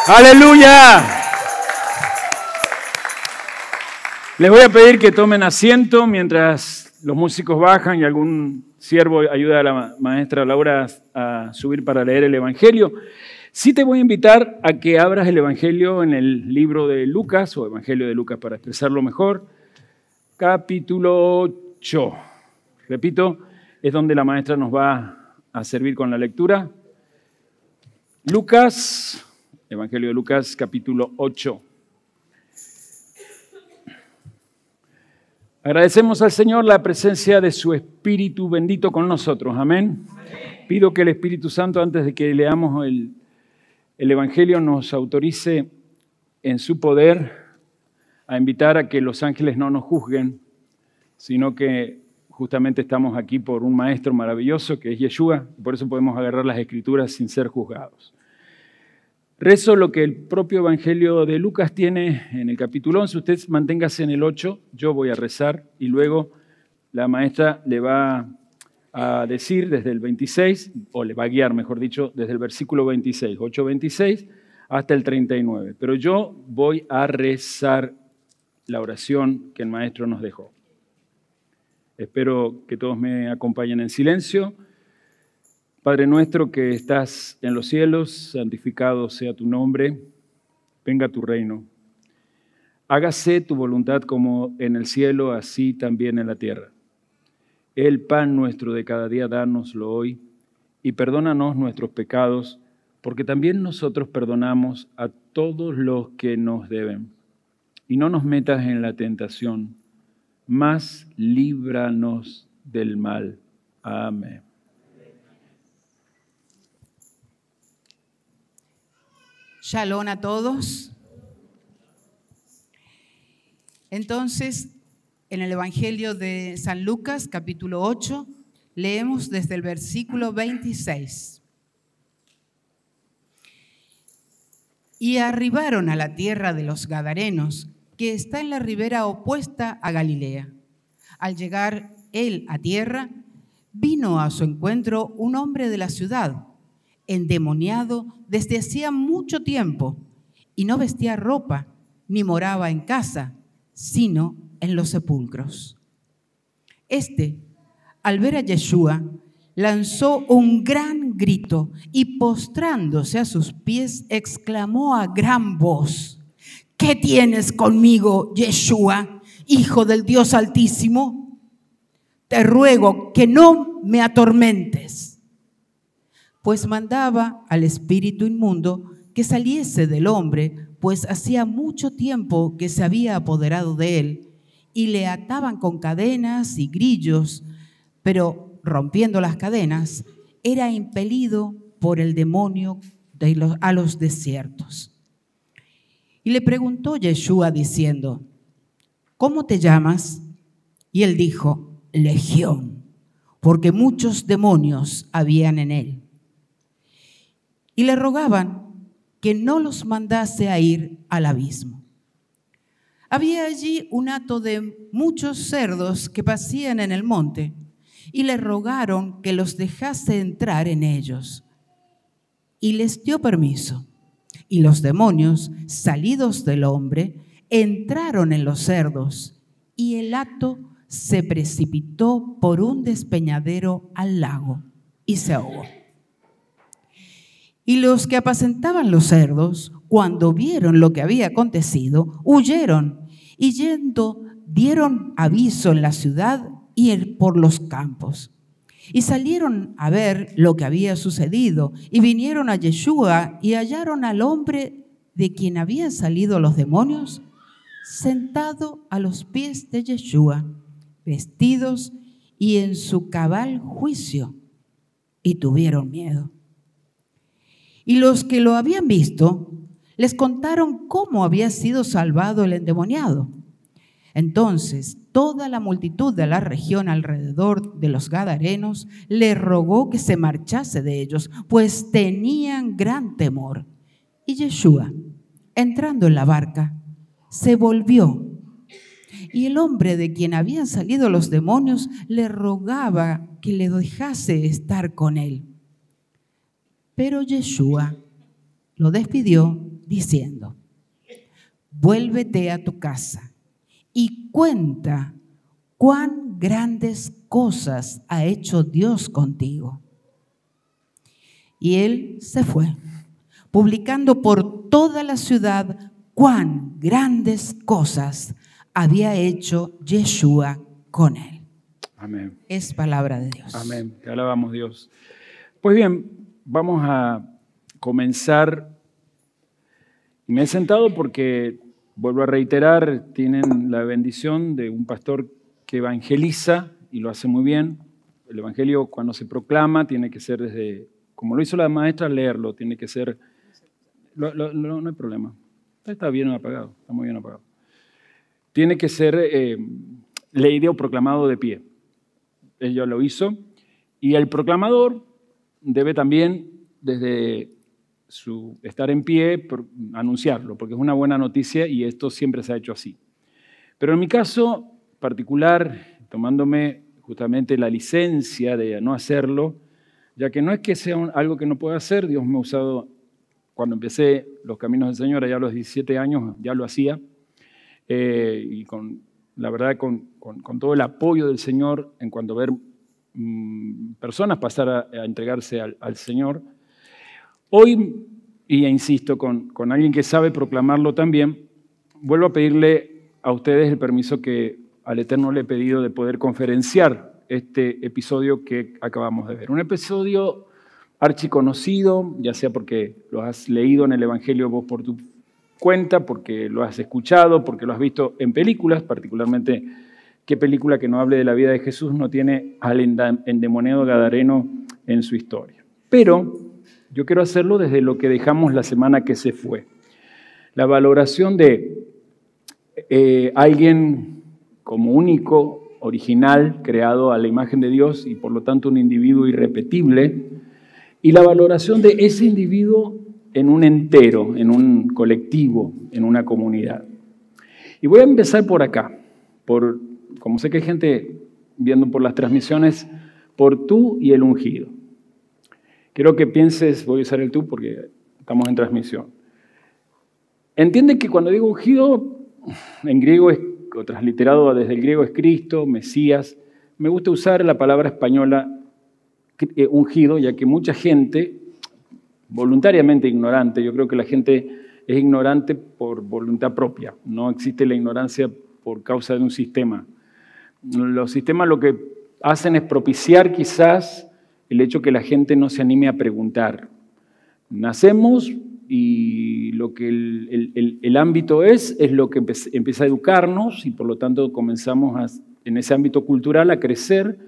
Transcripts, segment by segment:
¡Aleluya! Les voy a pedir que tomen asiento mientras los músicos bajan y algún siervo ayuda a la maestra Laura a subir para leer el Evangelio. Sí te voy a invitar a que abras el Evangelio en el libro de Lucas, o Evangelio de Lucas para expresarlo mejor, capítulo 8. Repito, es donde la maestra nos va a servir con la lectura. Lucas, Evangelio de Lucas, capítulo 8. Agradecemos al Señor la presencia de su Espíritu bendito con nosotros. Amén. Pido que el Espíritu Santo, antes de que leamos el Evangelio, nos autorice en su poder a invitar a que los ángeles no nos juzguen, sino que justamente estamos aquí por un maestro maravilloso que es Yeshua, y por eso podemos agarrar las Escrituras sin ser juzgados. Rezo lo que el propio Evangelio de Lucas tiene en el capítulo 11. Usted manténgase en el 8, yo voy a rezar y luego la maestra le va a decir desde el 26, o le va a guiar, mejor dicho, desde el versículo 26, 8:26, hasta el 39. Pero yo voy a rezar la oración que el maestro nos dejó. Espero que todos me acompañen en silencio. Padre nuestro que estás en los cielos, santificado sea tu nombre, venga tu reino. Hágase tu voluntad como en el cielo, así también en la tierra. El pan nuestro de cada día, dánoslo hoy, y perdónanos nuestros pecados, porque también nosotros perdonamos a todos los que nos deben. Y no nos metas en la tentación, mas líbranos del mal. Amén. Shalom a todos. Entonces, en el Evangelio de San Lucas, capítulo 8, leemos desde el versículo 26. Y arribaron a la tierra de los Gadarenos, que está en la ribera opuesta a Galilea. Al llegar él a tierra, vino a su encuentro un hombre de la ciudad, endemoniado desde hacía mucho tiempo, y no vestía ropa, ni moraba en casa, sino en los sepulcros. Este, al ver a Yeshua, lanzó un gran grito y postrándose a sus pies, exclamó a gran voz: ¿Qué tienes conmigo, Yeshua, Hijo del Dios Altísimo? Te ruego que no me atormentes. Pues mandaba al espíritu inmundo que saliese del hombre, pues hacía mucho tiempo que se había apoderado de él, y le ataban con cadenas y grillos, pero rompiendo las cadenas, era impelido por el demonio a los desiertos. Y le preguntó Yeshua diciendo: ¿Cómo te llamas? Y él dijo: Legión, porque muchos demonios habían en él. Y le rogaban que no los mandase a ir al abismo. Había allí un hato de muchos cerdos que pasían en el monte, y le rogaron que los dejase entrar en ellos. Y les dio permiso. Y los demonios, salidos del hombre, entraron en los cerdos, y el hato se precipitó por un despeñadero al lago y se ahogó. Y los que apacentaban los cerdos, cuando vieron lo que había acontecido, huyeron y yendo dieron aviso en la ciudad y por los campos. Y salieron a ver lo que había sucedido y vinieron a Yeshua y hallaron al hombre de quien habían salido los demonios sentado a los pies de Yeshua, vestidos y en su cabal juicio, y tuvieron miedo. Y los que lo habían visto les contaron cómo había sido salvado el endemoniado. Entonces toda la multitud de la región alrededor de los Gadarenos le rogó que se marchase de ellos, pues tenían gran temor. Y Yeshua, entrando en la barca, se volvió. Y el hombre de quien habían salido los demonios le rogaba que le dejase estar con él. Pero Yeshua, lo despidió diciendo: vuélvete a tu casa y cuenta cuán grandes cosas ha hecho Dios contigo. Y él se fue, publicando por toda la ciudad cuán grandes cosas había hecho Yeshua con él. Amén. Es palabra de Dios. Amén. Te alabamos, Dios. Pues bien, vamos a comenzar. Me he sentado porque, vuelvo a reiterar, tienen la bendición de un pastor que evangeliza y lo hace muy bien. El evangelio, cuando se proclama, tiene que ser desde, como lo hizo la maestra, leerlo. Tiene que ser, no hay problema. Está bien apagado, está muy bien apagado. Tiene que ser leído o proclamado de pie. Ella lo hizo. Y el proclamador debe también, desde su estar en pie, anunciarlo, porque es una buena noticia y esto siempre se ha hecho así. Pero en mi caso particular, tomándome justamente la licencia de no hacerlo, ya que no es que sea algo que no pueda hacer, Dios me ha usado, cuando empecé los caminos del Señor, allá a los 17 años, ya lo hacía, y la verdad con todo el apoyo del Señor en cuanto a ver personas pasar a entregarse al Señor. Hoy, y insisto, con alguien que sabe proclamarlo también, vuelvo a pedirle a ustedes el permiso que al Eterno le he pedido de poder conferenciar este episodio que acabamos de ver. Un episodio archiconocido, ya sea porque lo has leído en el Evangelio vos por tu cuenta, porque lo has escuchado, porque lo has visto en películas, particularmente qué película que no hable de la vida de Jesús no tiene al endemoniado gadareno en su historia. Pero yo quiero hacerlo desde lo que dejamos la semana que se fue. La valoración de alguien como único, original, creado a la imagen de Dios y por lo tanto un individuo irrepetible, y la valoración de ese individuo en un entero, en un colectivo, en una comunidad. Y voy a empezar por acá, como sé que hay gente viendo por las transmisiones, por tú y el ungido. Quiero que pienses, voy a usar el tú porque estamos en transmisión. Entiende que cuando digo ungido, en griego o transliterado desde el griego es Cristo, Mesías. Me gusta usar la palabra española ungido, ya que mucha gente, voluntariamente ignorante, yo creo que la gente es ignorante por voluntad propia, no existe la ignorancia por causa de un sistema. Los sistemas lo que hacen es propiciar quizás el hecho que la gente no se anime a preguntar. Nacemos y lo que el ámbito es lo que empieza a educarnos y por lo tanto comenzamos en ese ámbito cultural a crecer.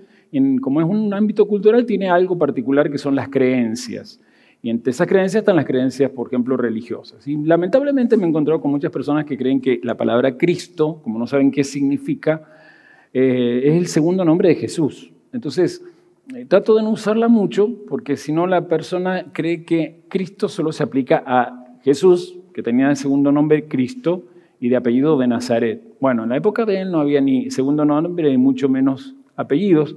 Como es un ámbito cultural, tiene algo particular que son las creencias. Y entre esas creencias están las creencias, por ejemplo, religiosas. Y lamentablemente me he encontrado con muchas personas que creen que la palabra Cristo, como no saben qué significa, es el segundo nombre de Jesús. Entonces, trato de no usarla mucho porque si no la persona cree que Cristo solo se aplica a Jesús, que tenía de segundo nombre Cristo y de apellido de Nazaret. Bueno, en la época de él no había ni segundo nombre, ni mucho menos apellidos,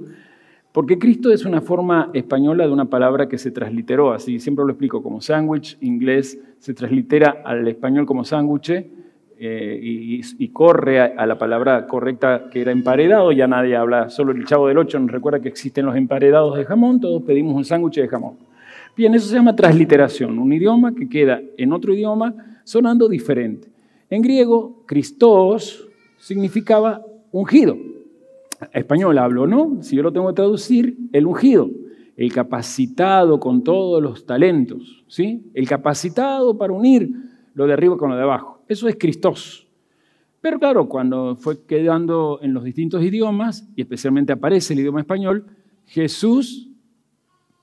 porque Cristo es una forma española de una palabra que se transliteró así, siempre lo explico como sándwich, inglés se translitera al español como sándwich y corre a la palabra correcta que era emparedado, ya nadie habla, solo el Chavo del Ocho nos recuerda que existen los emparedados de jamón, todos pedimos un sándwich de jamón. Bien, eso se llama transliteración, un idioma que queda en otro idioma sonando diferente. En griego, Christos significaba ungido. Español hablo, ¿no? Si yo lo tengo que traducir, el ungido, el capacitado con todos los talentos, ¿sí? El capacitado para unir lo de arriba con lo de abajo. Eso es Christos. Pero claro, cuando fue quedando en los distintos idiomas, y especialmente aparece el idioma español, Jesús,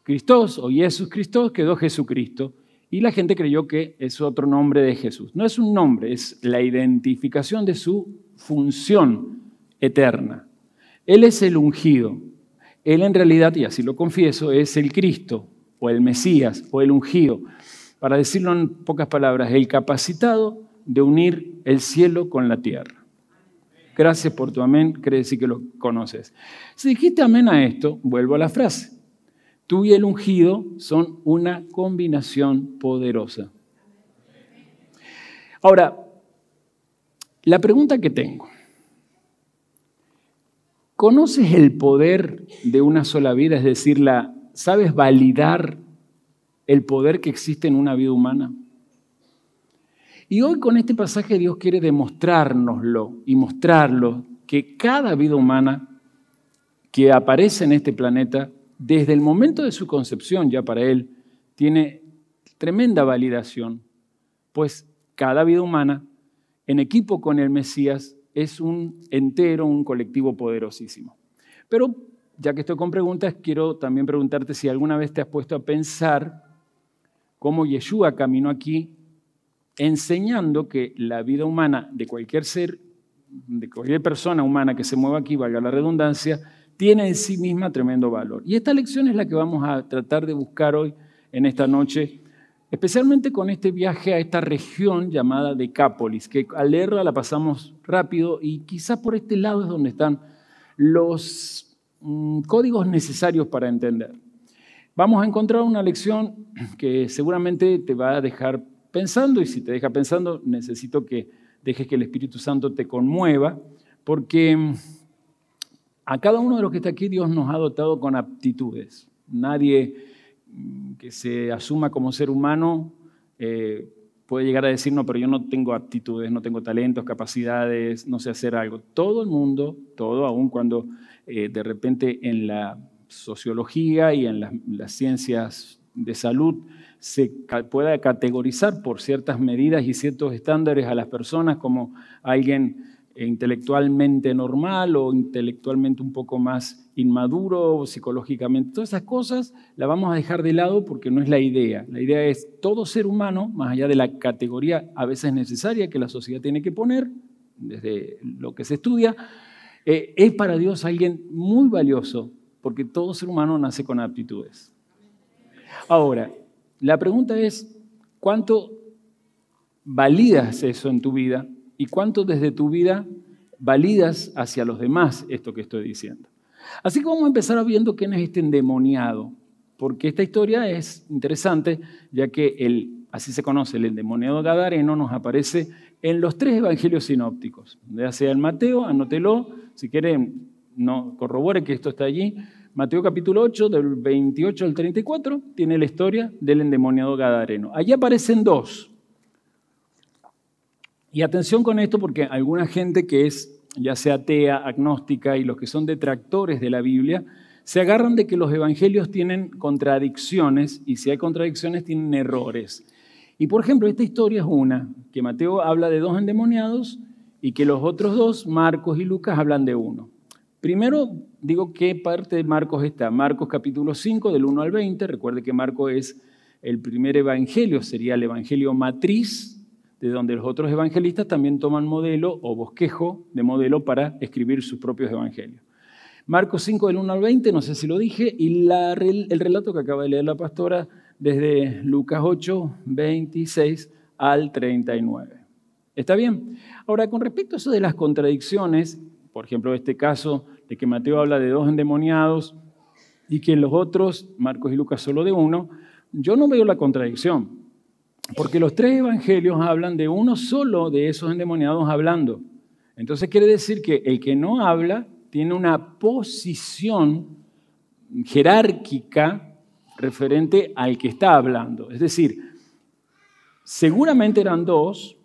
Christos o Jesús Christos quedó Jesucristo. Y la gente creyó que es otro nombre de Jesús. No es un nombre, es la identificación de su función eterna. Él es el ungido. Él en realidad, y así lo confieso, es el Cristo o el Mesías o el ungido. Para decirlo en pocas palabras, el capacitado de unir el cielo con la tierra. Gracias por tu amén, quiere decir que lo conoces. Si dijiste amén a esto, vuelvo a la frase. Tú y el ungido son una combinación poderosa. Ahora, la pregunta que tengo, ¿conoces el poder de una sola vida? Es decir, ¿sabes validar el poder que existe en una vida humana? Y hoy con este pasaje Dios quiere demostrárnoslo y mostrarlo, que cada vida humana que aparece en este planeta, desde el momento de su concepción ya para Él, tiene tremenda validación, pues cada vida humana, en equipo con el Mesías, es un entero, un colectivo poderosísimo. Pero, ya que estoy con preguntas, quiero también preguntarte si alguna vez te has puesto a pensar cómo Yeshua caminó aquí enseñando que la vida humana de cualquier ser, de cualquier persona humana que se mueva aquí, valga la redundancia, tiene en sí misma tremendo valor. Y esta lección es la que vamos a tratar de buscar hoy, en esta noche, especialmente con este viaje a esta región llamada Decápolis, que al leerla la pasamos rápido y quizás por este lado es donde están los códigos necesarios para entender. Vamos a encontrar una lección que seguramente te va a dejar pensando, y si te deja pensando, necesito que dejes que el Espíritu Santo te conmueva, porque a cada uno de los que está aquí Dios nos ha dotado con aptitudes. Nadie que se asuma como ser humano puede llegar a decir, no, pero yo no tengo aptitudes, no tengo talentos, capacidades, no sé hacer algo. Todo el mundo, todo, aun cuando de repente en la sociología y en las ciencias de salud se pueda categorizar por ciertas medidas y ciertos estándares a las personas como alguien intelectualmente normal o intelectualmente un poco más inmaduro o psicológicamente. Todas esas cosas las vamos a dejar de lado porque no es la idea. La idea es todo ser humano, más allá de la categoría a veces necesaria que la sociedad tiene que poner, desde lo que se estudia, es para Dios alguien muy valioso porque todo ser humano nace con aptitudes. Ahora, la pregunta es, ¿cuánto validas eso en tu vida? ¿Y cuánto desde tu vida validas hacia los demás esto que estoy diciendo? Así que vamos a empezar viendo quién es este endemoniado, porque esta historia es interesante, ya que así se conoce, el endemoniado gadareno nos aparece en los 3 evangelios sinópticos, ya sea en Mateo, anótelo, si quieren, no corrobore que esto está allí. Mateo capítulo 8, del 28 al 34, tiene la historia del endemoniado gadareno. Allí aparecen 2. Y atención con esto porque alguna gente que es ya sea atea, agnóstica y los que son detractores de la Biblia, se agarran de que los evangelios tienen contradicciones y si hay contradicciones tienen errores. Y por ejemplo, esta historia es una, que Mateo habla de 2 endemoniados y que los otros 2, Marcos y Lucas, hablan de 1. Primero, digo qué parte de Marcos está. Marcos capítulo 5, del 1 al 20. Recuerde que Marcos es el primer evangelio, sería el evangelio matriz, de donde los otros evangelistas también toman modelo o bosquejo de modelo para escribir sus propios evangelios. Marcos 5, del 1 al 20, no sé si lo dije, y el relato que acaba de leer la pastora desde Lucas 8, 26 al 39. ¿Está bien? Ahora, con respecto a eso de las contradicciones, por ejemplo, este caso de que Mateo habla de 2 endemoniados y que los otros, Marcos y Lucas, solo de 1, yo no veo la contradicción. Porque los 3 evangelios hablan de uno solo de esos endemoniados hablando. Entonces quiere decir que el que no habla tiene una posición jerárquica referente al que está hablando. Es decir, seguramente eran 2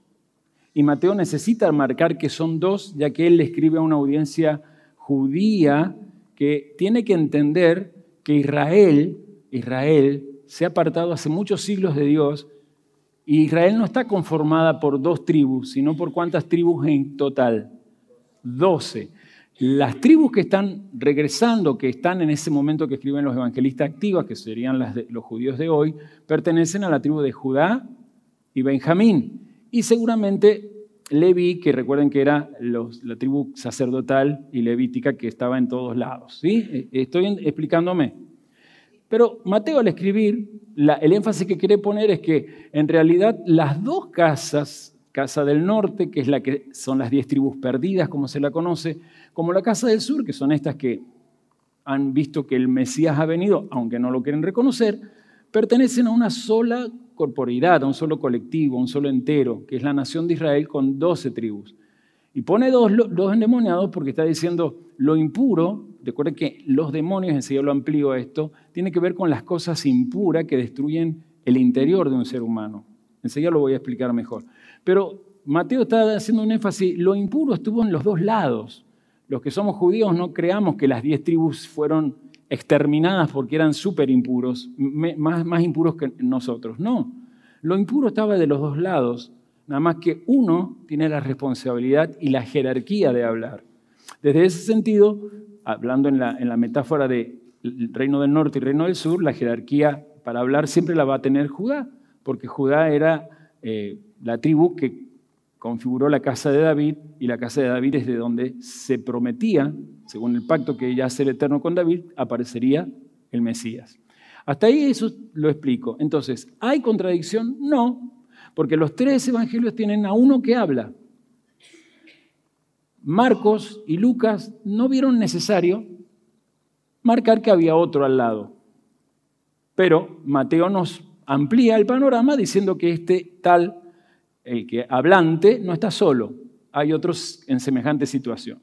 y Mateo necesita marcar que son 2 ya que él le escribe a una audiencia judía que tiene que entender que Israel se ha apartado hace muchos siglos de Dios. Y Israel no está conformada por 2 tribus, sino por ¿cuántas tribus en total? 12. Las tribus que están regresando, que están en ese momento que escriben los evangelistas activas, que serían los judíos de hoy, pertenecen a la tribu de Judá y Benjamín. Y seguramente Leví, que recuerden que era la tribu sacerdotal y levítica que estaba en todos lados. ¿Sí? Estoy explicándome. Pero Mateo al escribir, el énfasis que quiere poner es que en realidad las 2 casas, casa del norte, que es la que son las 10 tribus perdidas, como se la conoce, como la casa del sur, que son estas que han visto que el Mesías ha venido, aunque no lo quieren reconocer, pertenecen a una sola corporeidad, a un solo colectivo, a un solo entero, que es la nación de Israel con 12 tribus. Y pone dos endemoniados porque está diciendo lo impuro. Recuerden que los demonios, enseguida lo amplío a esto, tiene que ver con las cosas impuras que destruyen el interior de un ser humano. Enseguida lo voy a explicar mejor. Pero Mateo está haciendo un énfasis, lo impuro estuvo en los dos lados. Los que somos judíos no creamos que las 10 tribus fueron exterminadas porque eran súper impuros, más impuros que nosotros. No, lo impuro estaba de los dos lados, nada más que uno tiene la responsabilidad y la jerarquía de hablar. Desde ese sentido, hablando en la metáfora del reino del norte y reino del sur, la jerarquía para hablar siempre la va a tener Judá, porque Judá era la tribu que configuró la casa de David, y la casa de David es de donde se prometía, según el pacto que ya hace el Eterno con David, aparecería el Mesías. Hasta ahí eso lo explico. Entonces, ¿hay contradicción? No, porque los 3 evangelios tienen a uno que habla. Marcos y Lucas no vieron necesario marcar que había otro al lado, pero Mateo nos amplía el panorama diciendo que este tal, el que hablante, no está solo, hay otros en semejante situación.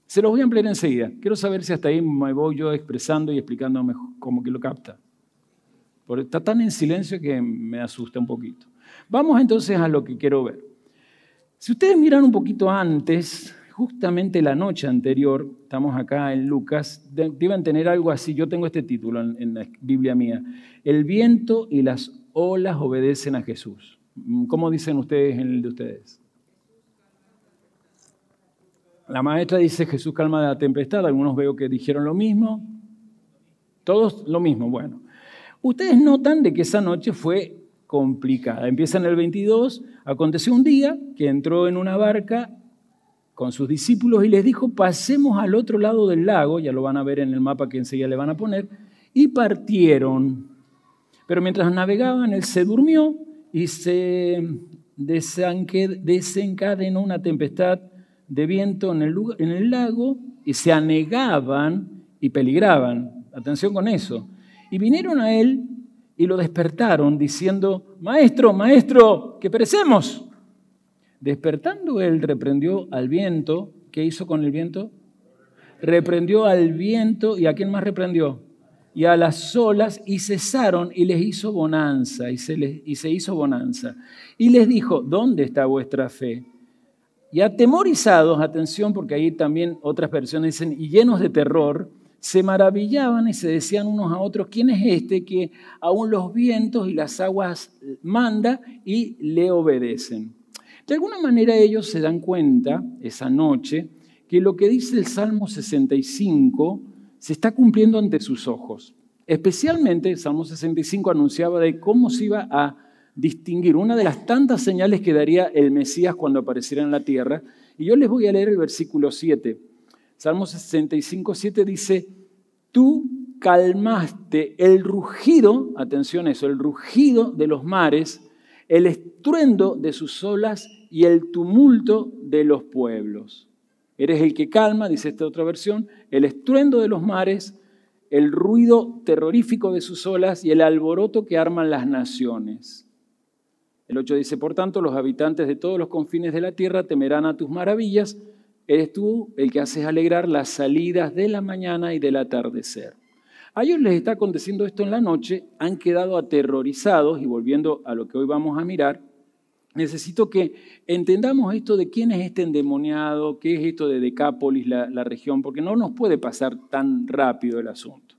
Se los voy a ampliar enseguida. Quiero saber si hasta ahí me voy yo expresando y explicando mejor, como que lo capta. Porque está tan en silencio que me asusta un poquito. Vamos entonces a lo que quiero ver. Si ustedes miran un poquito antes, justamente la noche anterior, estamos acá en Lucas, deben tener algo así, yo tengo este título en la Biblia mía, El viento y las olas obedecen a Jesús. ¿Cómo dicen ustedes en el de ustedes? La maestra dice Jesús calma la tempestad, algunos veo que dijeron lo mismo, todos lo mismo, bueno. Ustedes notan de que esa noche fue complicada. Empieza en el 22, aconteció un día que entró en una barca con sus discípulos y les dijo, pasemos al otro lado del lago, ya lo van a ver en el mapa que enseguida le van a poner, y partieron. Pero mientras navegaban, él se durmió y se desencadenó una tempestad de viento en el lago y se anegaban y peligraban. Atención con eso. Y vinieron a él y lo despertaron diciendo, maestro, maestro, que perecemos. Despertando él reprendió al viento. ¿Qué hizo con el viento? Reprendió al viento. ¿Y a quién más reprendió? Y a las olas, y cesaron y les hizo bonanza. Y se hizo bonanza. Y les dijo, ¿dónde está vuestra fe? Y atemorizados, atención, porque ahí también otras versiones dicen, y llenos de terror, se maravillaban y se decían unos a otros, ¿quién es este que aún los vientos y las aguas manda y le obedecen? De alguna manera ellos se dan cuenta esa noche que lo que dice el Salmo 65 se está cumpliendo ante sus ojos. Especialmente el Salmo 65 anunciaba de cómo se iba a distinguir una de las tantas señales que daría el Mesías cuando apareciera en la tierra. Y yo les voy a leer el versículo 7. Salmo 65, 7 dice, tú calmaste el rugido, atención a eso, el rugido de los mares, el estruendo de sus olas y el tumulto de los pueblos. Eres el que calma, dice esta otra versión, el estruendo de los mares, el ruido terrorífico de sus olas y el alboroto que arman las naciones. El 8 dice, por tanto, los habitantes de todos los confines de la tierra temerán a tus maravillas. Eres tú el que haces alegrar las salidas de la mañana y del atardecer. A ellos les está aconteciendo esto en la noche, han quedado aterrorizados y volviendo a lo que hoy vamos a mirar, necesito que entendamos esto de quién es este endemoniado, qué es esto de Decápolis, la región, porque no nos puede pasar tan rápido el asunto.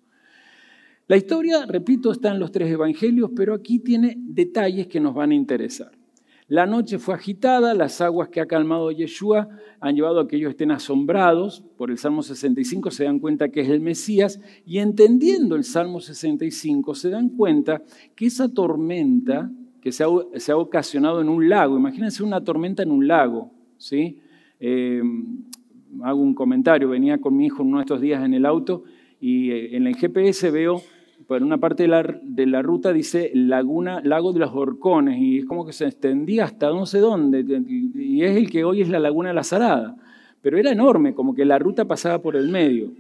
La historia, repito, está en los 3 evangelios, pero aquí tiene detalles que nos van a interesar. La noche fue agitada, las aguas que ha calmado Yeshua han llevado a que ellos estén asombrados. Por el Salmo 65 se dan cuenta que es el Mesías y entendiendo el Salmo 65 se dan cuenta que esa tormenta que se ha ocasionado en un lago, imagínense una tormenta en un lago, ¿sí? Hago un comentario, venía con mi hijo uno de estos días en el auto y en el GPS veo, por una parte de la ruta dice lago de los Horcones y es como que se extendía hasta no sé dónde y es el que hoy es la laguna de la Salada, pero era enorme, como que la ruta pasaba por el medio.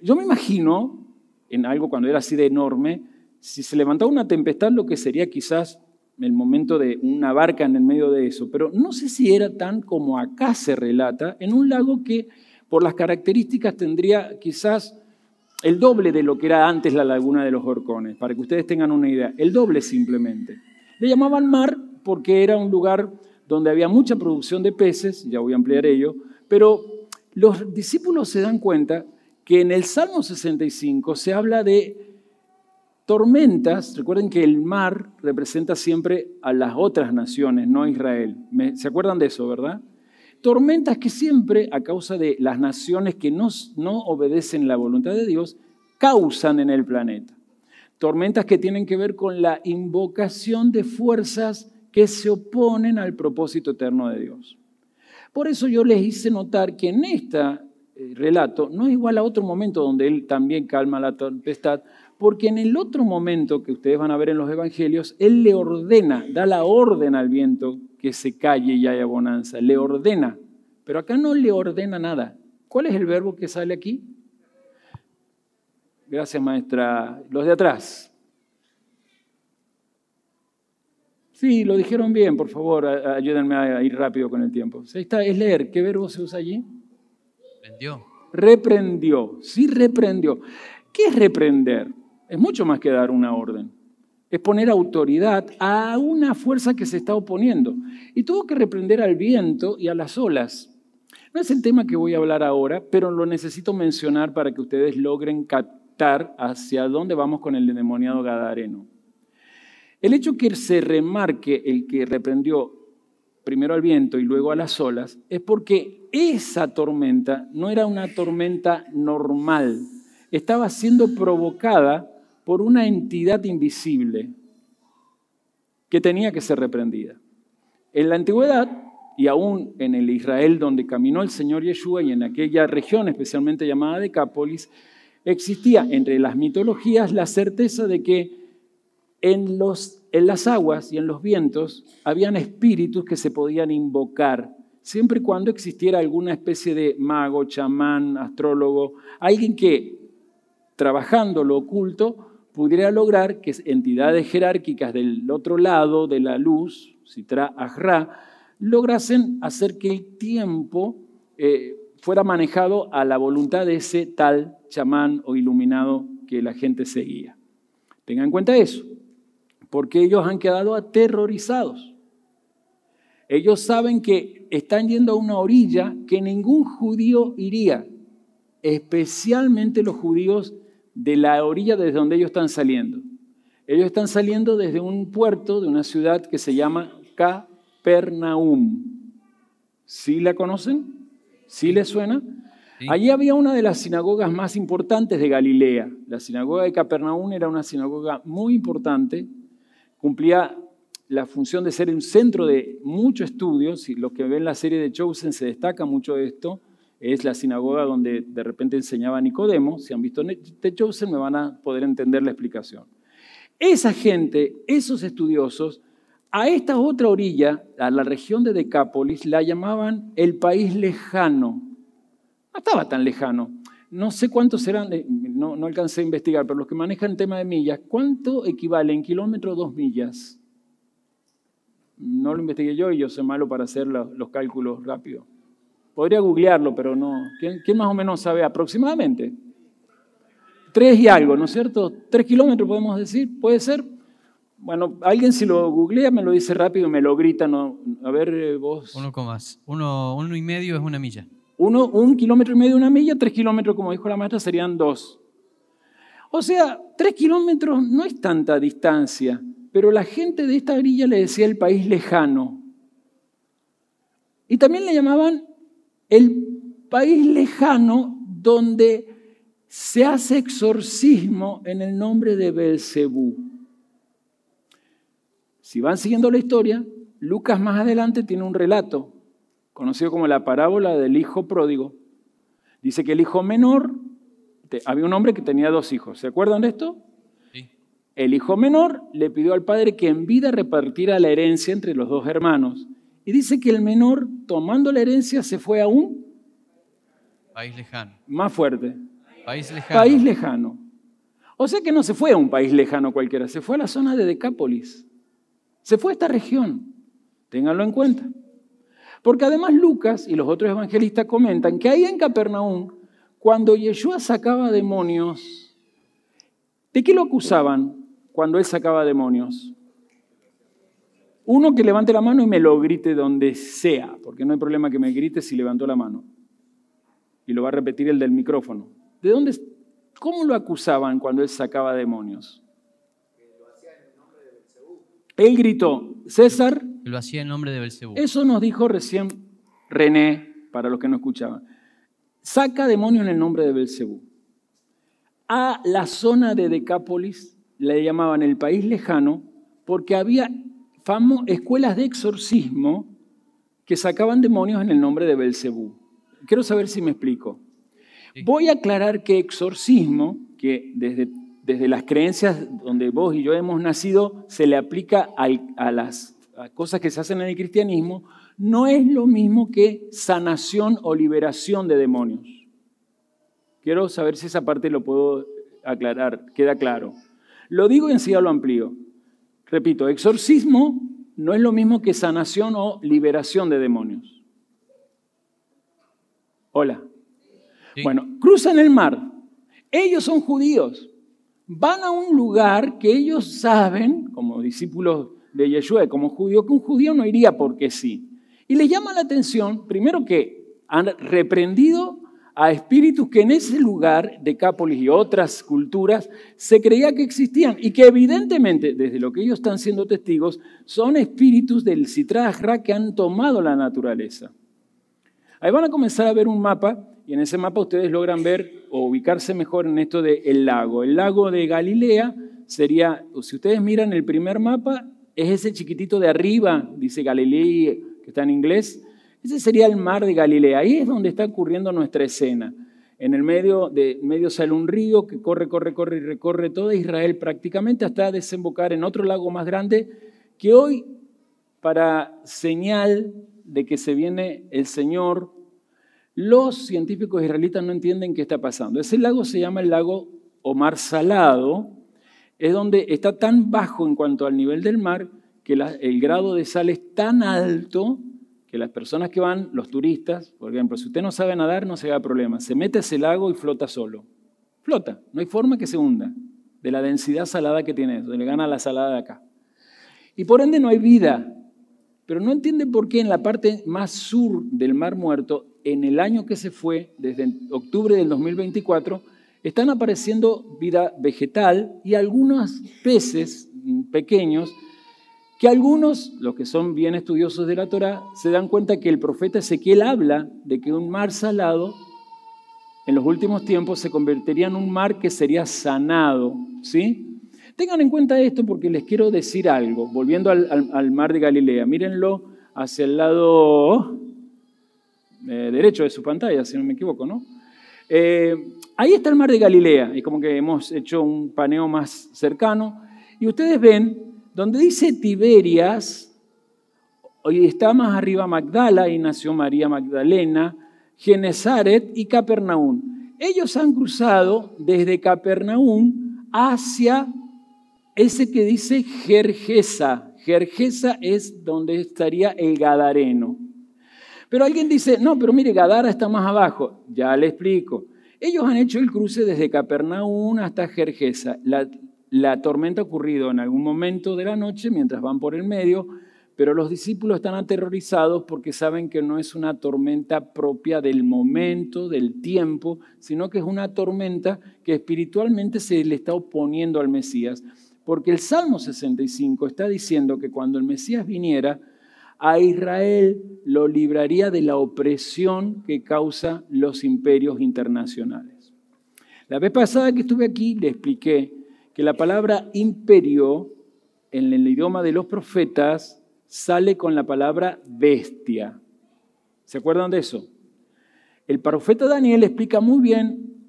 Yo me imagino, en algo cuando era así de enorme, si se levantaba una tempestad lo que sería quizás el momento de una barca en el medio de eso, pero no sé si era tan como acá se relata, en un lago que por las características tendría quizás el doble de lo que era antes la laguna de los Horcones, para que ustedes tengan una idea, el doble simplemente. Le llamaban mar porque era un lugar donde había mucha producción de peces, ya voy a ampliar ello, pero los discípulos se dan cuenta que en el Salmo 65 se habla de tormentas. Recuerden que el mar representa siempre a las otras naciones, no a Israel. ¿Se acuerdan de eso, verdad? Tormentas que siempre, a causa de las naciones que no obedecen la voluntad de Dios, causan en el planeta. Tormentas que tienen que ver con la invocación de fuerzas que se oponen al propósito eterno de Dios. Por eso yo les hice notar que en este relato no es igual a otro momento donde él también calma la tempestad, porque en el otro momento que ustedes van a ver en los evangelios, él le ordena, da la orden al viento que se calle y haya bonanza, le ordena, pero acá no le ordena nada. ¿Cuál es el verbo que sale aquí? Gracias, maestra. Los de atrás. Sí, lo dijeron bien, por favor, ayúdenme a ir rápido con el tiempo. Ahí está, es leer. ¿Qué verbo se usa allí? Reprendió. Reprendió, sí reprendió. ¿Qué es reprender? Es mucho más que dar una orden. Es poner autoridad a una fuerza que se está oponiendo. Y tuvo que reprender al viento y a las olas. No es el tema que voy a hablar ahora, pero lo necesito mencionar para que ustedes logren captar hacia dónde vamos con el endemoniado gadareno. El hecho que se remarque el que reprendió primero al viento y luego a las olas es porque esa tormenta no era una tormenta normal. Estaba siendo provocada por una entidad invisible que tenía que ser reprendida. En la antigüedad, y aún en el Israel donde caminó el Señor Yeshua y en aquella región especialmente llamada Decápolis, existía entre las mitologías la certeza de que en las aguas y en los vientos habían espíritus que se podían invocar, siempre y cuando existiera alguna especie de mago, chamán, astrólogo, alguien que, trabajando lo oculto, pudiera lograr que entidades jerárquicas del otro lado de la luz, Sitra Ahra, lograsen hacer que el tiempo fuera manejado a la voluntad de ese tal chamán o iluminado que la gente seguía. Tengan en cuenta eso, porque ellos han quedado aterrorizados. Ellos saben que están yendo a una orilla que ningún judío iría, especialmente los judíos de la orilla desde donde ellos están saliendo. Ellos están saliendo desde un puerto de una ciudad que se llama Capernaum. ¿Sí la conocen? ¿Sí les suena? Sí. Allí había una de las sinagogas más importantes de Galilea. La sinagoga de Capernaum era una sinagoga muy importante, cumplía la función de ser un centro de muchos estudios, y los que ven la serie de Chosen se destaca mucho de esto. Es la sinagoga donde de repente enseñaba Nicodemo. Si han visto The Chosen me van a poder entender la explicación. Esa gente, esos estudiosos, a esta otra orilla, a la región de Decápolis, la llamaban el país lejano. No estaba tan lejano. No sé cuántos serán, no alcancé a investigar, pero los que manejan el tema de millas, ¿cuánto equivale en kilómetros 2 millas? No lo investigué yo y yo soy malo para hacer los cálculos rápido. Podría googlearlo, pero no. ¿Quién más o menos sabe aproximadamente? 3 y algo, ¿no es cierto? 3 kilómetros podemos decir, ¿puede ser? Bueno, alguien si lo googlea me lo dice rápido y me lo grita. ¿No? A ver, vos. 1,5 es una milla. 1,5 kilómetros, una milla, 3 kilómetros, como dijo la maestra, serían 2. O sea, 3 kilómetros no es tanta distancia, pero la gente de esta orilla le decía el país lejano. Y también le llamaban el país lejano donde se hace exorcismo en el nombre de Belcebú. Si van siguiendo la historia, Lucas más adelante tiene un relato conocido como la parábola del hijo pródigo. Dice que el hijo menor, había un hombre que tenía 2 hijos. ¿Se acuerdan de esto? Sí. El hijo menor le pidió al padre que en vida repartiera la herencia entre los 2 hermanos. Y dice que el menor, tomando la herencia, se fue a un país lejano. Más fuerte. País lejano. País lejano. O sea que no se fue a un país lejano cualquiera, se fue a la zona de Decápolis. Se fue a esta región. Ténganlo en cuenta. Porque además Lucas y los otros evangelistas comentan que ahí en Capernaum, cuando Yeshua sacaba demonios, ¿de qué lo acusaban cuando él sacaba demonios? Uno que levante la mano y me lo grite donde sea, porque no hay problema que me grite si levantó la mano. Y lo va a repetir el del micrófono. ¿De dónde? ¿Cómo lo acusaban cuando él sacaba demonios? Lo hacía en el nombre de Belcebú. Él gritó, César. Lo hacía en nombre de Belcebú. Eso nos dijo recién René, para los que no escuchaban. Saca demonios en el nombre de Belcebú. A la zona de Decápolis le llamaban el país lejano porque había escuelas de exorcismo que sacaban demonios en el nombre de Belcebú. Quiero saber si me explico. Sí. Voy a aclarar que exorcismo, que desde las creencias donde vos y yo hemos nacido, se le aplica a las cosas que se hacen en el cristianismo, no es lo mismo que sanación o liberación de demonios. Quiero saber si esa parte lo puedo aclarar, queda claro. Lo digo y enseguida lo amplío. Repito, exorcismo no es lo mismo que sanación o liberación de demonios. Hola. Sí. Bueno, cruzan el mar. Ellos son judíos. Van a un lugar que ellos saben, como discípulos de Yeshua, como judío, que un judío no iría porque sí. Y les llama la atención, primero que han reprendido a espíritus que en ese lugar, Decápolis y otras culturas, se creía que existían y que evidentemente, desde lo que ellos están siendo testigos, son espíritus del Sitra Achra que han tomado la naturaleza. Ahí van a comenzar a ver un mapa y en ese mapa ustedes logran ver o ubicarse mejor en esto del lago. El lago de Galilea sería, si ustedes miran el primer mapa, es ese chiquitito de arriba, dice Galilea, que está en inglés. Ese sería el mar de Galilea. Ahí es donde está ocurriendo nuestra escena. En el medio sale un río que corre y recorre toda Israel prácticamente hasta desembocar en otro lago más grande que hoy, para señal de que se viene el Señor, los científicos israelitas no entienden qué está pasando. Ese lago se llama el lago o mar salado, es donde está tan bajo en cuanto al nivel del mar que el grado de sal es tan alto que las personas que van, los turistas, por ejemplo, si usted no sabe nadar, no se haga problema, se mete a ese lago y flota solo. Flota, no hay forma que se hunda de la densidad salada que tiene eso, le gana la salada de acá. Y por ende no hay vida, pero no entienden por qué en la parte más sur del Mar Muerto, en el año que se fue, desde octubre del 2024, están apareciendo vida vegetal y algunos peces pequeños que algunos, los que son bien estudiosos de la Torá, se dan cuenta que el profeta Ezequiel habla de que un mar salado en los últimos tiempos se convertiría en un mar que sería sanado, ¿sí? Tengan en cuenta esto porque les quiero decir algo, volviendo al mar de Galilea. Mírenlo hacia el lado derecho de su pantalla, si no me equivoco, ¿no? Ahí está el mar de Galilea, y como que hemos hecho un paneo más cercano, y ustedes ven donde dice Tiberias, hoy está más arriba Magdala, y nació María Magdalena, Genezaret y Capernaum. Ellos han cruzado desde Capernaum hacia ese que dice Gergesa. Gergesa es donde estaría el Gadareno. Pero alguien dice, no, pero mire, Gadara está más abajo. Ya le explico. Ellos han hecho el cruce desde Capernaum hasta Gergesa. La tormenta ha ocurrido en algún momento de la noche mientras van por el medio, pero los discípulos están aterrorizados porque saben que no es una tormenta propia del momento, del tiempo, sino que es una tormenta que espiritualmente se le está oponiendo al Mesías. Porque el Salmo 65 está diciendo que cuando el Mesías viniera, a Israel lo libraría de la opresión que causa los imperios internacionales. La vez pasada que estuve aquí le expliqué que la palabra imperio en el idioma de los profetas sale con la palabra bestia. ¿Se acuerdan de eso? El profeta Daniel explica muy bien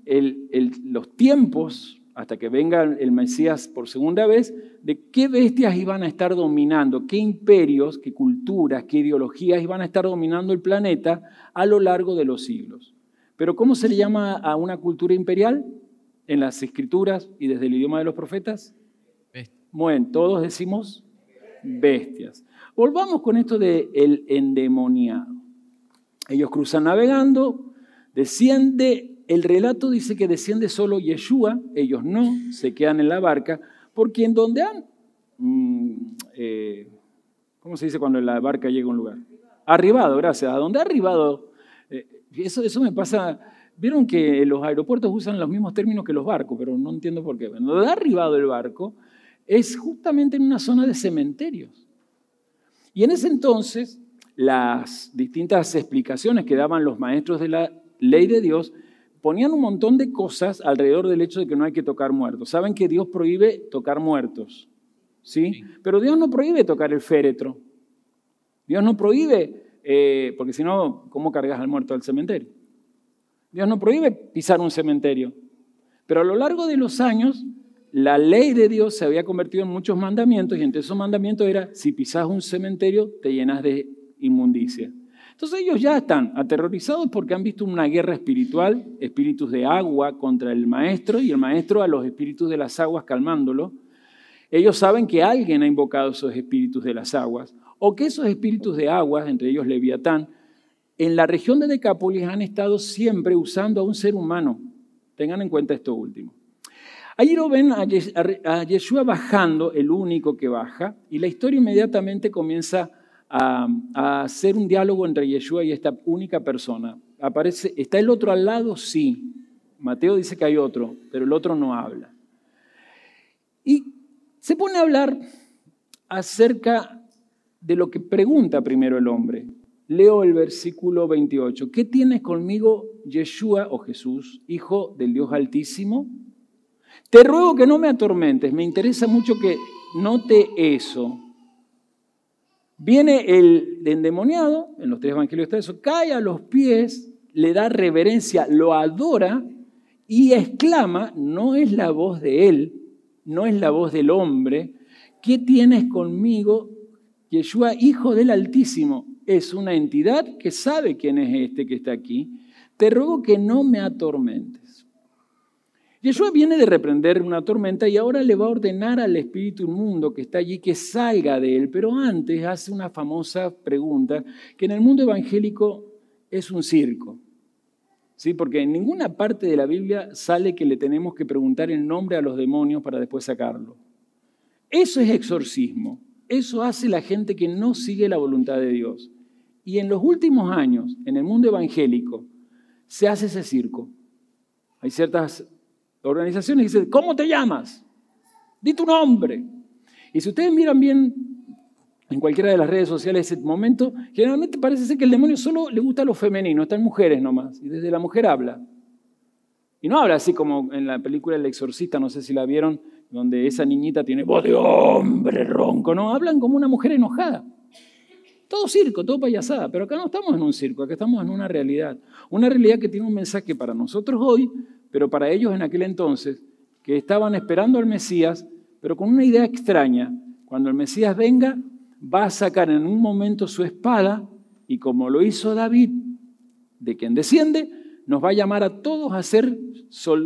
los tiempos, hasta que venga el Mesías por segunda vez, de qué bestias iban a estar dominando, qué imperios, qué culturas, qué ideologías iban a estar dominando el planeta a lo largo de los siglos. Pero ¿cómo se le llama a una cultura imperial en las escrituras y desde el idioma de los profetas? Bestia. Bueno, todos decimos bestias. Volvamos con esto del endemoniado. Ellos cruzan navegando, desciende, el relato dice que desciende solo Yeshua, ellos no, se quedan en la barca, porque en donde han, ¿cómo se dice cuando la barca llega a un lugar? Arribado, gracias, a donde ha arribado, eso me pasa, vieron que los aeropuertos usan los mismos términos que los barcos, pero no entiendo por qué. Donde ha arribado el barco es justamente en una zona de cementerios. Y en ese entonces, las distintas explicaciones que daban los maestros de la ley de Dios ponían un montón de cosas alrededor del hecho de que no hay que tocar muertos. Saben que Dios prohíbe tocar muertos, ¿sí? Sí. Pero Dios no prohíbe tocar el féretro. Dios no prohíbe, porque si no, ¿cómo cargas al muerto al cementerio? Dios no prohíbe pisar un cementerio. Pero a lo largo de los años, la ley de Dios se había convertido en muchos mandamientos y entre esos mandamientos era, si pisas un cementerio, te llenas de inmundicia. Entonces ellos ya están aterrorizados porque han visto una guerra espiritual, espíritus de agua contra el maestro y el maestro a los espíritus de las aguas calmándolo. Ellos saben que alguien ha invocado esos espíritus de las aguas o que esos espíritus de aguas, entre ellos Leviatán, en la región de Decápolis han estado siempre usando a un ser humano. Tengan en cuenta esto último. Allí lo ven a Yeshua bajando, el único que baja, y la historia inmediatamente comienza a hacer un diálogo entre Yeshua y esta única persona. Aparece, ¿está el otro al lado? Sí. Mateo dice que hay otro, pero el otro no habla. Y se pone a hablar acerca de lo que pregunta primero el hombre. Leo el versículo 28. ¿Qué tienes conmigo, Yeshua o Jesús, Hijo del Dios Altísimo? Te ruego que no me atormentes. Me interesa mucho que note eso. Viene el endemoniado, en los 3 evangelios está eso, cae a los pies, le da reverencia, lo adora y exclama, no es la voz de él, no es la voz del hombre. ¿Qué tienes conmigo, Yeshua, Hijo del Altísimo? Es una entidad que sabe quién es este que está aquí. Te ruego que no me atormentes. Yeshua viene de reprender una tormenta y ahora le va a ordenar al espíritu inmundo que está allí que salga de él. Pero antes hace una famosa pregunta que en el mundo evangélico es un circo. ¿Sí? Porque en ninguna parte de la Biblia sale que le tenemos que preguntar el nombre a los demonios para después sacarlo. Eso es exorcismo. Eso hace la gente que no sigue la voluntad de Dios. Y en los últimos años, en el mundo evangélico, se hace ese circo. Hay ciertas organizaciones que dicen, ¿cómo te llamas? Di tu nombre. Y si ustedes miran bien en cualquiera de las redes sociales ese momento, generalmente parece ser que el demonio solo le gusta a lo femenino, están mujeres nomás, y desde la mujer habla. Y no habla así como en la película El Exorcista, no sé si la vieron, donde esa niñita tiene voz de hombre ronco, no, hablan como una mujer enojada. Todo circo, todo payasada, pero acá no estamos en un circo, acá estamos en una realidad que tiene un mensaje para nosotros hoy, pero para ellos en aquel entonces, que estaban esperando al Mesías, pero con una idea extraña. Cuando el Mesías venga, va a sacar en un momento su espada y como lo hizo David, de quien desciende, nos va a llamar a todos a ser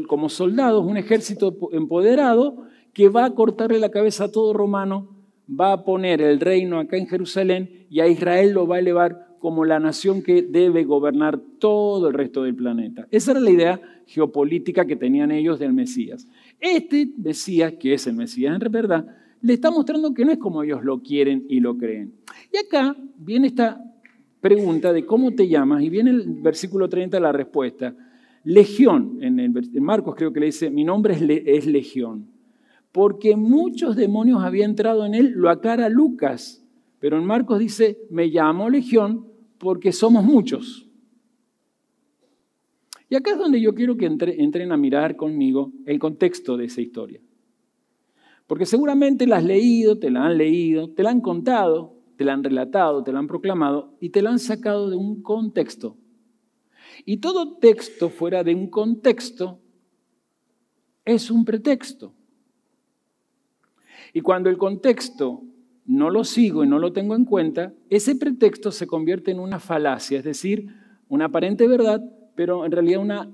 como soldados, un ejército empoderado que va a cortarle la cabeza a todo romano, va a poner el reino acá en Jerusalén y a Israel lo va a elevar como la nación que debe gobernar todo el resto del planeta. Esa era la idea geopolítica que tenían ellos del Mesías. Este Mesías, que es el Mesías en verdad, le está mostrando que no es como ellos lo quieren y lo creen. Y acá viene esta pregunta de cómo te llamas, y viene el versículo 30 la respuesta. Legión, en Marcos creo que le dice, mi nombre es Legión, porque muchos demonios habían entrado en él, lo aclara Lucas, pero en Marcos dice, me llamo Legión porque somos muchos. Y acá es donde yo quiero que entren a mirar conmigo el contexto de esa historia. Porque seguramente la has leído, te la han contado, te la han relatado, te la han proclamado y te la han sacado de un contexto. Y todo texto fuera de un contexto es un pretexto. Y cuando el contexto no lo sigo y no lo tengo en cuenta, ese pretexto se convierte en una falacia, es decir, una aparente verdad, pero en realidad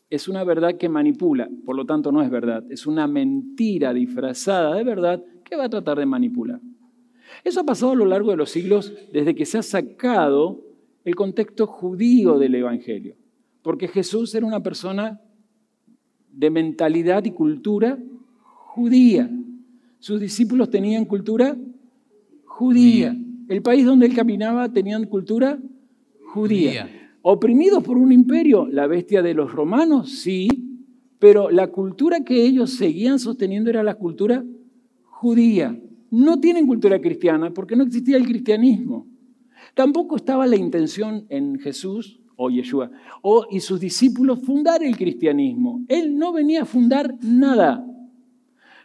es una verdad que manipula, por lo tanto no es verdad, es una mentira disfrazada de verdad que va a tratar de manipular. Eso ha pasado a lo largo de los siglos desde que se ha sacado el contexto judío del Evangelio. Porque Jesús era una persona de mentalidad y cultura judía. Sus discípulos tenían cultura judía. El país donde él caminaba tenían cultura judía. Oprimidos por un imperio, la bestia de los romanos, sí, pero la cultura que ellos seguían sosteniendo era la cultura judía. No tienen cultura cristiana porque no existía el cristianismo. Tampoco estaba la intención en Jesús o Yeshua y sus discípulos fundar el cristianismo. Él no venía a fundar nada.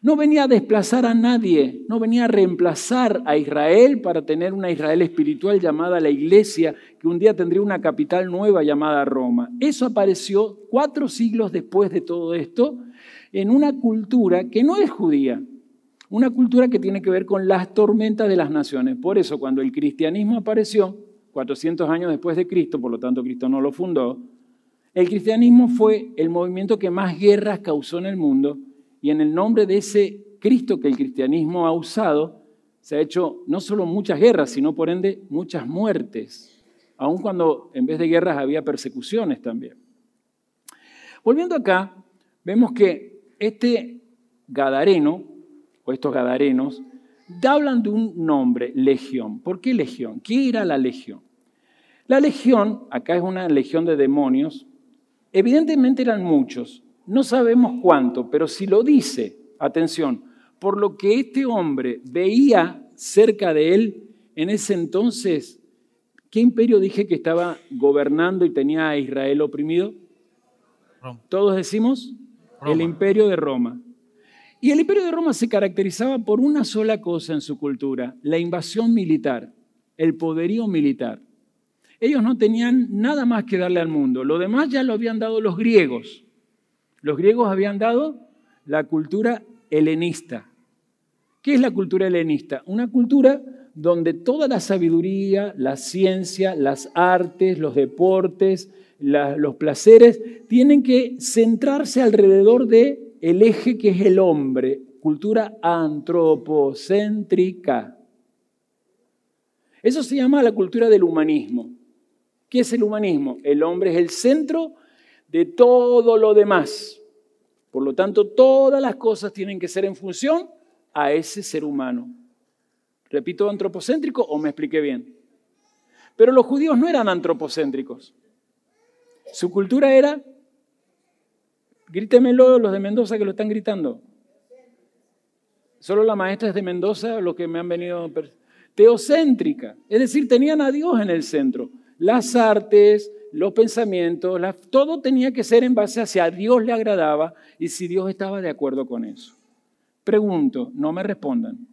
No venía a desplazar a nadie, no venía a reemplazar a Israel para tener una Israel espiritual llamada la Iglesia, que un día tendría una capital nueva llamada Roma. Eso apareció 4 siglos después de todo esto en una cultura que no es judía, una cultura que tiene que ver con las tormentas de las naciones. Por eso cuando el cristianismo apareció, 400 años después de Cristo, por lo tanto Cristo no lo fundó, el cristianismo fue el movimiento que más guerras causó en el mundo. Y en el nombre de ese Cristo que el cristianismo ha usado, se ha hecho no solo muchas guerras, sino por ende muchas muertes, aun cuando en vez de guerras había persecuciones también. Volviendo acá, vemos que este gadareno, o estos gadarenos, hablan de un nombre, legión. ¿Por qué legión? ¿Qué era la legión? La legión, acá es una legión de demonios, evidentemente eran muchos. No sabemos cuánto, pero si lo dice, atención, por lo que este hombre veía cerca de él, en ese entonces, ¿qué imperio dije que estaba gobernando y tenía a Israel oprimido? Roma. Todos decimos, Roma. El imperio de Roma. Y el imperio de Roma se caracterizaba por una sola cosa en su cultura, la invasión militar, el poderío militar. Ellos no tenían nada más que darle al mundo, lo demás ya lo habían dado los griegos. Los griegos habían dado la cultura helenista. ¿Qué es la cultura helenista? Una cultura donde toda la sabiduría, la ciencia, las artes, los deportes, los placeres, tienen que centrarse alrededor del eje que es el hombre. Cultura antropocéntrica. Eso se llama la cultura del humanismo. ¿Qué es el humanismo? El hombre es el centro de todo lo demás. Por lo tanto, todas las cosas tienen que ser en función a ese ser humano. ¿Repito antropocéntrico o me expliqué bien? Pero los judíos no eran antropocéntricos. Su cultura era, grítemelo los de Mendoza que lo están gritando. Solo la maestra es de Mendoza, los que me han venido... Teocéntrica, es decir, tenían a Dios en el centro. Las artes, los pensamientos, todo tenía que ser en base a si a Dios le agradaba y si Dios estaba de acuerdo con eso. Pregunto, no me respondan,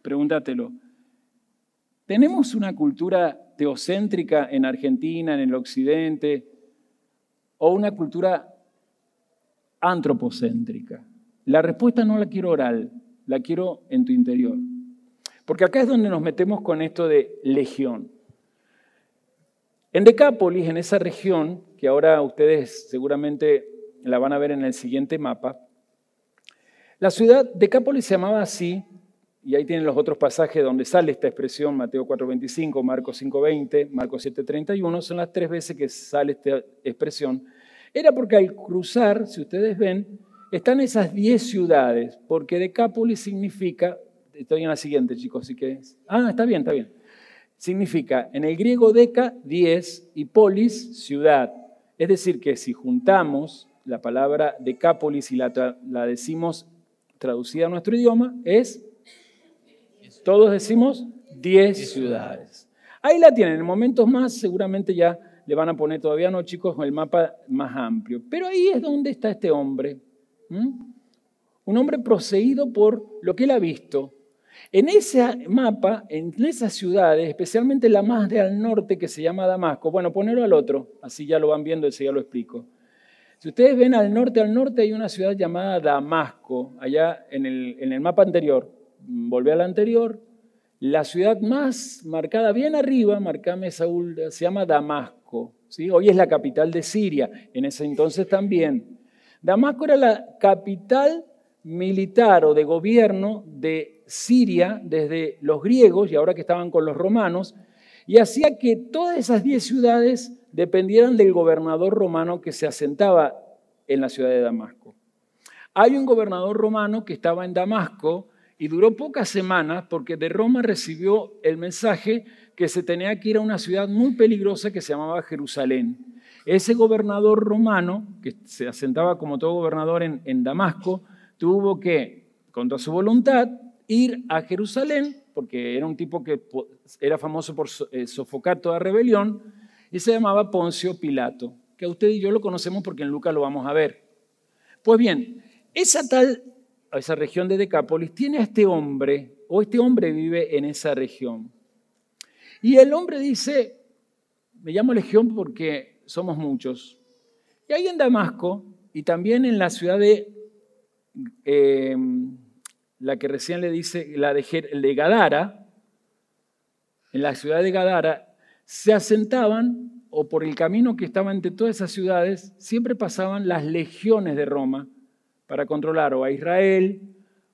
pregúntatelo. ¿Tenemos una cultura teocéntrica en Argentina, en el occidente, o una cultura antropocéntrica? La respuesta no la quiero oral, la quiero en tu interior. Porque acá es donde nos metemos con esto de legión. En Decápolis, en esa región, que ahora ustedes seguramente la van a ver en el siguiente mapa, la ciudad Decápolis se llamaba así, y ahí tienen los otros pasajes donde sale esta expresión, Mateo 4:25, Marcos 5:20, Marcos 7:31, son las 3 veces que sale esta expresión. Era porque al cruzar, si ustedes ven, están esas 10 ciudades, porque Decápolis significa, estoy en la siguiente chicos, así que, está bien. Significa, en el griego deca, 10, y polis, ciudad. Es decir, que si juntamos la palabra Decápolis y la decimos traducida a nuestro idioma, todos decimos 10 ciudades. Ahí la tienen, en momentos más seguramente ya le van a poner, todavía no chicos, el mapa más amplio. Pero ahí es donde está este hombre. Un hombre poseído por lo que él ha visto. En ese mapa, en esas ciudades, especialmente la más de al norte que se llama Damasco, bueno, ponelo al otro, así ya lo van viendo, ese ya lo explico. Si ustedes ven al norte hay una ciudad llamada Damasco, allá en el mapa anterior, volvé al anterior, la ciudad más marcada bien arriba, marcame Saúl, se llama Damasco, ¿sí? Hoy es la capital de Siria, en ese entonces también. Damasco era la capital militar o de gobierno de Siria desde los griegos y ahora que estaban con los romanos, y hacía que todas esas 10 ciudades dependieran del gobernador romano que se asentaba en la ciudad de Damasco. Hay un gobernador romano que estaba en Damasco y duró pocas semanas porque de Roma recibió el mensaje que se tenía que ir a una ciudad muy peligrosa que se llamaba Jerusalén. Ese gobernador romano, que se asentaba como todo gobernador en Damasco, tuvo que, contra su voluntad, ir a Jerusalén, porque era un tipo que era famoso por sofocar toda rebelión, y se llamaba Poncio Pilato, que usted y yo lo conocemos porque en Lucas lo vamos a ver. Pues bien, esa región de Decápolis tiene a este hombre, o este hombre vive en esa región. Y el hombre dice, me llamo Legión porque somos muchos. Y ahí en Damasco, y también en la ciudad de, la que recién le dice, la de Gadara, en la ciudad de Gadara, se asentaban, o por el camino que estaba entre todas esas ciudades, siempre pasaban las legiones de Roma para controlar o a Israel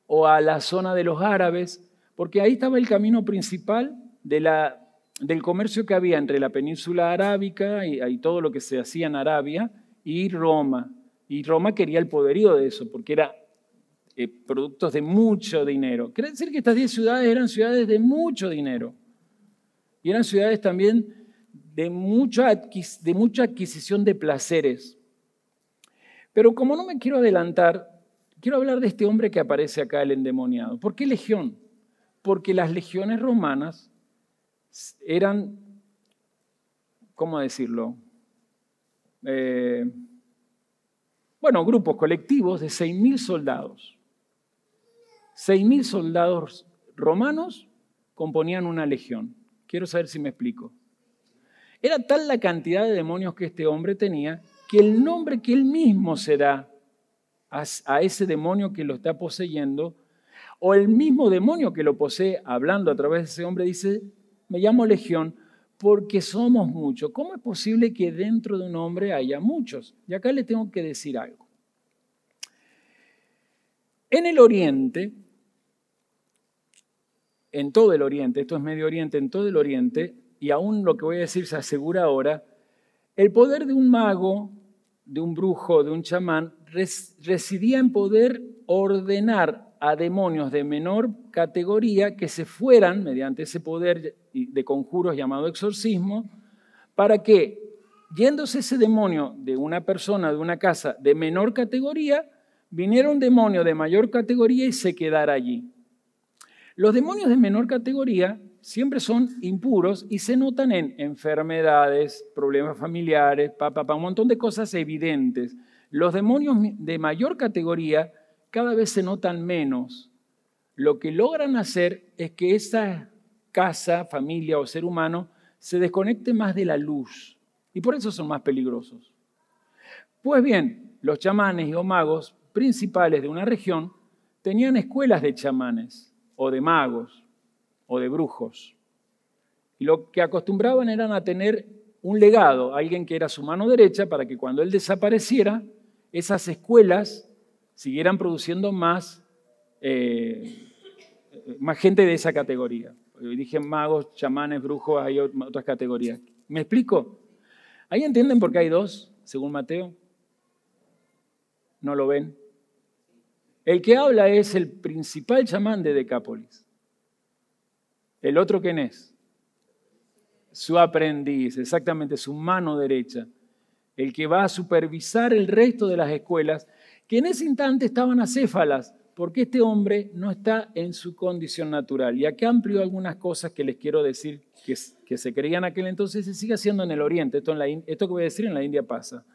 o a la zona de los árabes, porque ahí estaba el camino principal del comercio que había entre la península arábica y todo lo que se hacía en Arabia y Roma. Y Roma quería el poderío de eso, porque eran productos de mucho dinero. Quiere decir que estas 10 ciudades eran ciudades de mucho dinero. Y eran ciudades también de mucha adquisición de placeres. Pero como no me quiero adelantar, quiero hablar de este hombre que aparece acá, el endemoniado. ¿Por qué legión? Porque las legiones romanas eran, ¿cómo decirlo? Grupos colectivos de 6.000 soldados. 6.000 soldados romanos componían una legión. Quiero saber si me explico. Era tal la cantidad de demonios que este hombre tenía que el nombre que él mismo se da a ese demonio que lo está poseyendo, o el mismo demonio que lo posee hablando a través de ese hombre, dice, me llamo Legión porque somos muchos. ¿Cómo es posible que dentro de un hombre haya muchos? Y acá le tengo que decir algo. En el Oriente, en todo el Oriente, esto es Medio Oriente, en todo el Oriente, y aún lo que voy a decir se asegura ahora, el poder de un mago, de un brujo, de un chamán, residía en poder ordenar a demonios de menor categoría que se fueran, mediante ese poder de conjuros llamado exorcismo, para que, yéndose ese demonio de una persona, de una casa de menor categoría, viniera un demonio de mayor categoría y se quedara allí. Los demonios de menor categoría siempre son impuros y se notan en enfermedades, problemas familiares, un montón de cosas evidentes. Los demonios de mayor categoría cada vez se notan menos. Lo que logran hacer es que esa casa, familia o ser humano se desconecte más de la luz y por eso son más peligrosos. Pues bien, los chamanes o magos principales de una región tenían escuelas de chamanes o de magos o de brujos. Y lo que acostumbraban eran a tener un legado, alguien que era su mano derecha, para que cuando él desapareciera, esas escuelas siguieran produciendo más gente de esa categoría. Dije magos, chamanes, brujos, hay otras categorías. ¿Me explico? ¿Ahí entienden por qué hay dos, según Mateo? ¿No lo ven? El que habla es el principal chamán de Decápolis. ¿El otro quién es? Su aprendiz, exactamente, su mano derecha. El que va a supervisar el resto de las escuelas, que en ese instante estaban acéfalas, porque este hombre no está en su condición natural. Y acá amplio algunas cosas que les quiero decir que se creían aquel entonces y se sigue haciendo en el Oriente. Esto que voy a decir en la India pasa.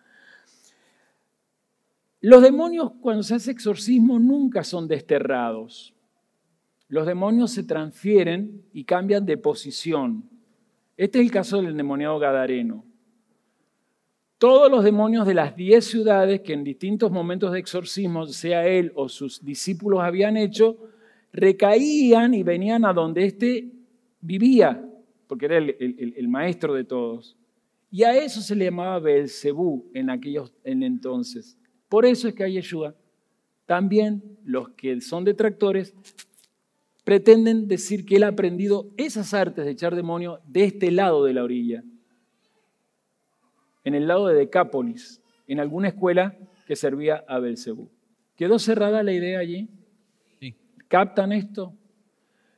Los demonios, cuando se hace exorcismo, nunca son desterrados. Los demonios se transfieren y cambian de posición. Este es el caso del endemoniado gadareno. Todos los demonios de las 10 ciudades que en distintos momentos de exorcismo, sea él o sus discípulos habían hecho, recaían y venían a donde éste vivía, porque era el maestro de todos. Y a eso se le llamaba Beelzebú en entonces. Por eso es que a Yeshua también los que son detractores pretenden decir que él ha aprendido esas artes de echar demonio de este lado de la orilla, en el lado de Decápolis, en alguna escuela que servía a Belcebú. ¿Quedó cerrada la idea allí? Sí. ¿Captan esto?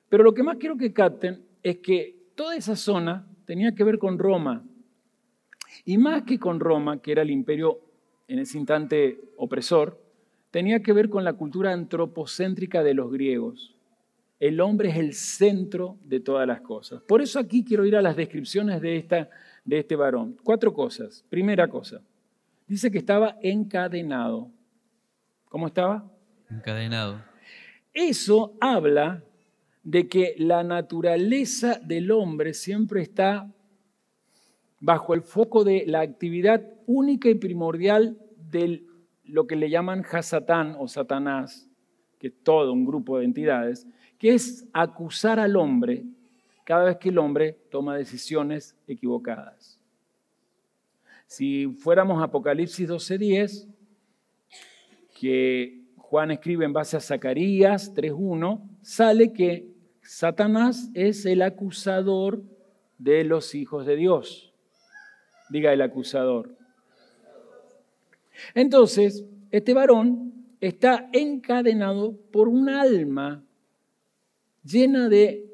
Pero lo que más quiero que capten es que toda esa zona tenía que ver con Roma. Y más que con Roma, que era el imperio en ese instante opresor, tenía que ver con la cultura antropocéntrica de los griegos. El hombre es el centro de todas las cosas. Por eso aquí quiero ir a las descripciones de este varón. 4 cosas. Primera cosa, dice que estaba encadenado. ¿Cómo estaba? Encadenado. Eso habla de que la naturaleza del hombre siempre está bajo el foco de la actividad única y primordial de lo que le llaman Hasatán o Satanás, que es todo un grupo de entidades, que es acusar al hombre cada vez que el hombre toma decisiones equivocadas. Si fuéramos a Apocalipsis 12:10, que Juan escribe en base a Zacarías 3:1, sale que Satanás es el acusador de los hijos de Dios. Diga el acusador. Entonces, este varón está encadenado por un alma llena de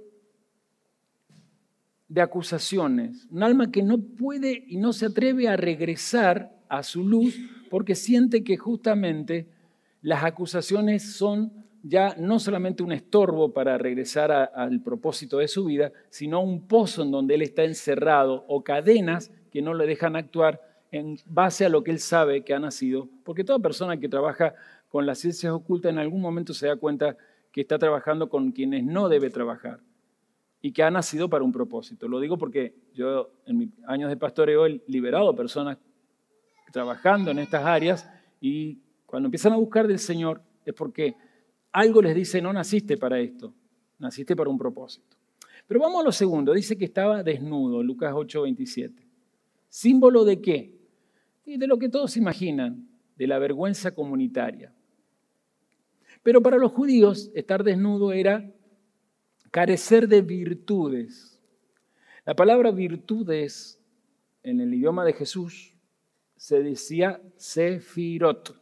acusaciones, un alma que no puede y no se atreve a regresar a su luz porque siente que justamente las acusaciones son ya no solamente un estorbo para regresar al propósito de su vida, sino un pozo en donde él está encerrado o cadenas que no le dejan actuar en base a lo que él sabe que ha nacido, porque toda persona que trabaja con las ciencias ocultas en algún momento se da cuenta que está trabajando con quienes no debe trabajar y que ha nacido para un propósito. Lo digo porque yo en mis años de pastoreo he liberado personas trabajando en estas áreas y cuando empiezan a buscar del Señor es porque algo les dice, no naciste para esto, naciste para un propósito. Pero vamos a lo segundo, dice que estaba desnudo, Lucas 8:27. ¿Símbolo de qué? Y de lo que todos imaginan, de la vergüenza comunitaria. Pero para los judíos, estar desnudo era carecer de virtudes. La palabra virtudes, en el idioma de Jesús, se decía sefirot.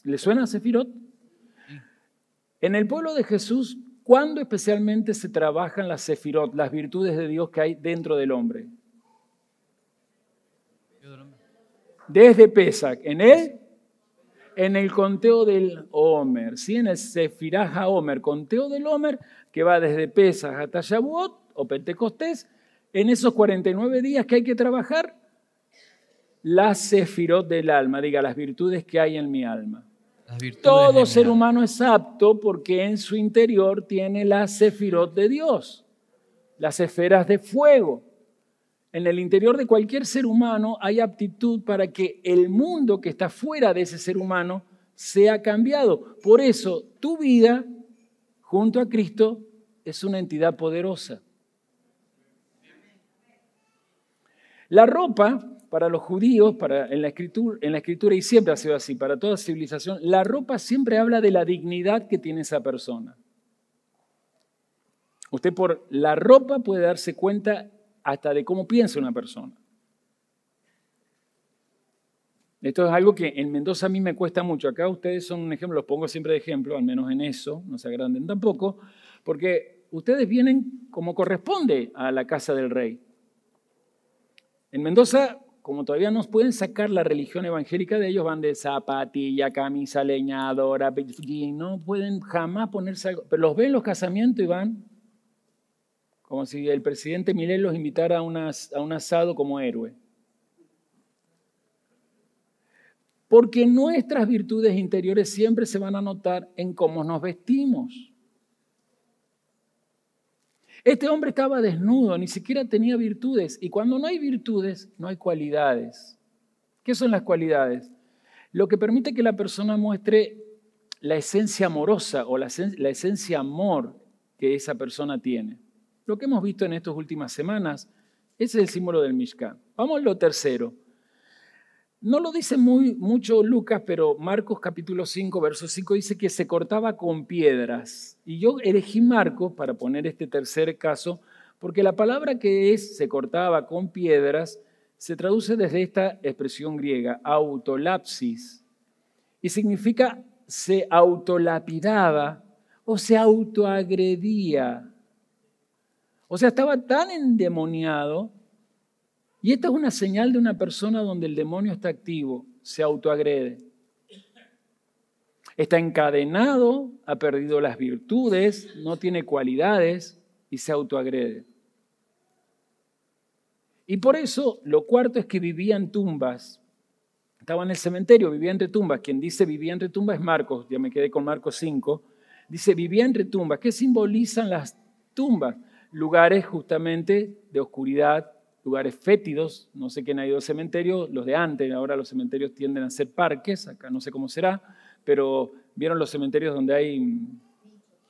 ¿Le suena sefirot? En el pueblo de Jesús, ¿cuándo especialmente se trabajan las sefirot, las virtudes de Dios que hay dentro del hombre? Desde Pesach, en el conteo del Omer, ¿sí? En el Sefirah HaOmer, conteo del Omer, que va desde Pesach hasta Shavuot o Pentecostés, en esos 49 días que hay que trabajar, las sefirot del alma, diga, las virtudes que hay en mi alma. Todo ser humano es apto porque en su interior tiene las sefirot de Dios, las esferas de fuego. En el interior de cualquier ser humano hay aptitud para que el mundo que está fuera de ese ser humano sea cambiado. Por eso tu vida junto a Cristo es una entidad poderosa. La ropa para los judíos, en la escritura y siempre ha sido así, para toda civilización, la ropa siempre habla de la dignidad que tiene esa persona. Usted por la ropa puede darse cuenta hasta de cómo piensa una persona. Esto es algo que en Mendoza a mí me cuesta mucho. Acá ustedes son un ejemplo, los pongo siempre de ejemplo, al menos en eso, no se agranden tampoco, porque ustedes vienen como corresponde a la casa del rey. En Mendoza, como todavía no pueden sacar la religión evangélica de ellos, van de zapatilla, camisa, leñadora, no pueden jamás ponerse algo, pero los ven en los casamientos y van como si el presidente Milei los invitara a un asado como héroe. Porque nuestras virtudes interiores siempre se van a notar en cómo nos vestimos. Este hombre estaba desnudo, ni siquiera tenía virtudes. Y cuando no hay virtudes, no hay cualidades. ¿Qué son las cualidades? Lo que permite que la persona muestre la esencia amorosa o la esencia amor que esa persona tiene. Lo que hemos visto en estas últimas semanas, ese es el símbolo del Mishkan. Vamos a lo tercero. No lo dice mucho Lucas, pero Marcos capítulo 5, verso 5 dice que se cortaba con piedras. Y yo elegí Marcos para poner este tercer caso, porque la palabra que es se cortaba con piedras se traduce desde esta expresión griega, autolapsis, y significa se autolapidaba o se autoagredía. O sea, estaba tan endemoniado. Y esta es una señal de una persona donde el demonio está activo, se autoagrede. Está encadenado, ha perdido las virtudes, no tiene cualidades y se autoagrede. Y por eso lo cuarto es que vivía en tumbas. Estaba en el cementerio, vivía entre tumbas. Quien dice vivía entre tumbas es Marcos, ya me quedé con Marcos 5. Dice vivía entre tumbas. ¿Qué simbolizan las tumbas? Lugares justamente de oscuridad, lugares fétidos. No sé quién ha ido al cementerio, los de antes, ahora los cementerios tienden a ser parques, acá no sé cómo será, pero vieron los cementerios donde hay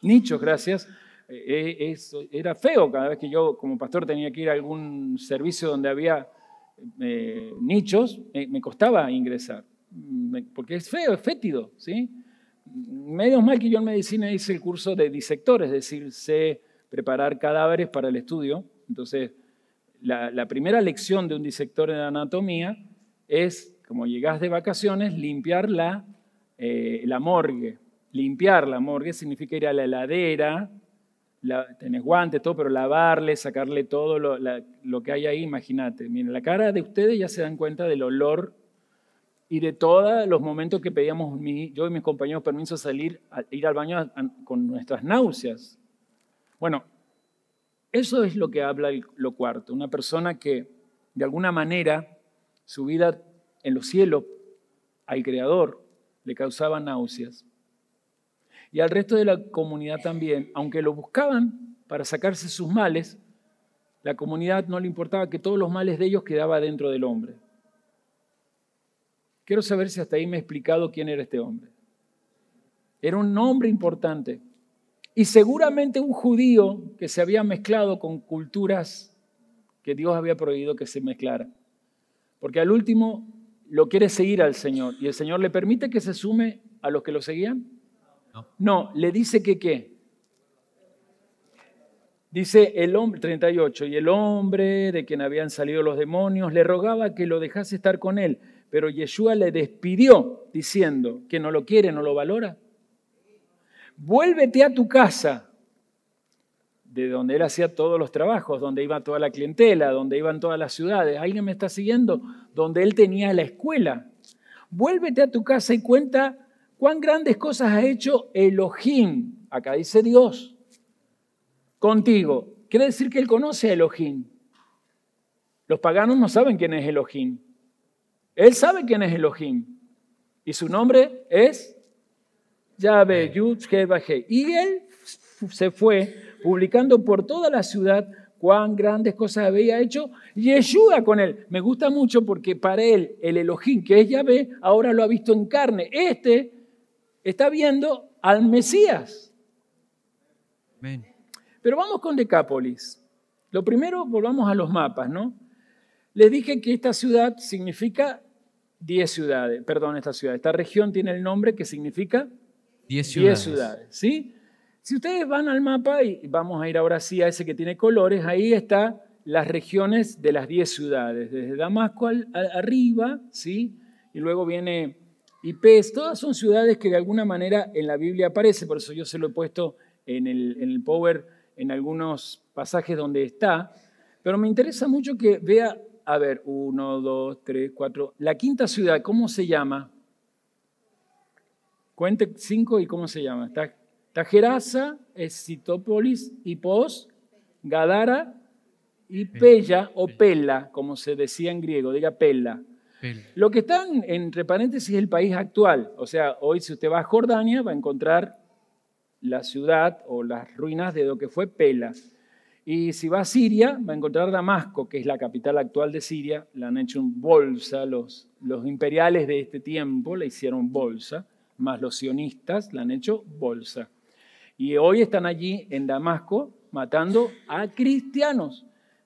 nichos, gracias. Era feo cada vez que yo como pastor tenía que ir a algún servicio donde había nichos, me costaba ingresar, porque es feo, es fétido, ¿sí? Menos mal que yo en medicina hice el curso de disector, es decir, sé preparar cadáveres para el estudio. Entonces, la primera lección de un disector en anatomía es, como llegás de vacaciones, limpiar la morgue. Limpiar la morgue significa ir a la heladera, tenés guantes, todo, pero lavarle, sacarle todo lo que hay ahí, imagínate. Miren, la cara de ustedes ya se dan cuenta del olor y de todos los momentos que pedíamos yo y mis compañeros permiso ir al baño con nuestras náuseas. Bueno, eso es lo que habla lo cuarto. Una persona que, de alguna manera, su vida en los cielos, al Creador, le causaba náuseas. Y al resto de la comunidad también, aunque lo buscaban para sacarse sus males, la comunidad no le importaba que todos los males de ellos quedaban dentro del hombre. Quiero saber si hasta ahí me he explicado quién era este hombre. Era un hombre importante. Y seguramente un judío que se había mezclado con culturas que Dios había prohibido que se mezclaran. Porque al último lo quiere seguir al Señor. ¿Y el Señor le permite que se sume a los que lo seguían? No, le dice que ¿qué? Dice el hombre, 38, y el hombre de quien habían salido los demonios le rogaba que lo dejase estar con él, pero Yeshua le despidió diciendo que no lo quiere, no lo valora. Vuélvete a tu casa, de donde él hacía todos los trabajos, donde iba toda la clientela, donde iban todas las ciudades. ¿Alguien me está siguiendo? Donde él tenía la escuela. Vuélvete a tu casa y cuenta cuán grandes cosas ha hecho Elohim. Acá dice Dios. Contigo. Quiere decir que él conoce a Elohim. Los paganos no saben quién es Elohim. Él sabe quién es Elohim. Y su nombre es Yahvé, Yud, He, Vajé. Y él se fue publicando por toda la ciudad cuán grandes cosas había hecho Yeshua con él. Me gusta mucho porque para él, el Elohim, que es Yahvé, ahora lo ha visto en carne. Está viendo al Mesías. Amén. Pero vamos con Decápolis. Lo primero, volvamos a los mapas, ¿no? Les dije que esta ciudad significa 10 ciudades. Perdón, esta región tiene el nombre que significa 10 ciudades. ¿Sí? Si ustedes van al mapa, y vamos a ir ahora sí a ese que tiene colores, ahí están las regiones de las 10 ciudades. Desde Damasco arriba, ¿sí? Y luego viene Ipés. Todas son ciudades que de alguna manera en la Biblia aparecen, por eso yo se lo he puesto en el Power en algunos pasajes donde está. Pero me interesa mucho que vea, a ver, 1, 2, 3, 4. La quinta ciudad, ¿cómo se llama? Cuente 5 y ¿cómo se llama? Está Gerasa, Citópolis, Hipós, Gadara y Pella o Pella, como se decía en griego, diga Pella. Lo que está entre paréntesis es el país actual. O sea, hoy si usted va a Jordania va a encontrar la ciudad o las ruinas de lo que fue Pella. Y si va a Siria va a encontrar Damasco, que es la capital actual de Siria. La han hecho en bolsa, los imperiales de este tiempo la hicieron bolsa, más los sionistas la han hecho bolsa. Y hoy están allí en Damasco matando a cristianos.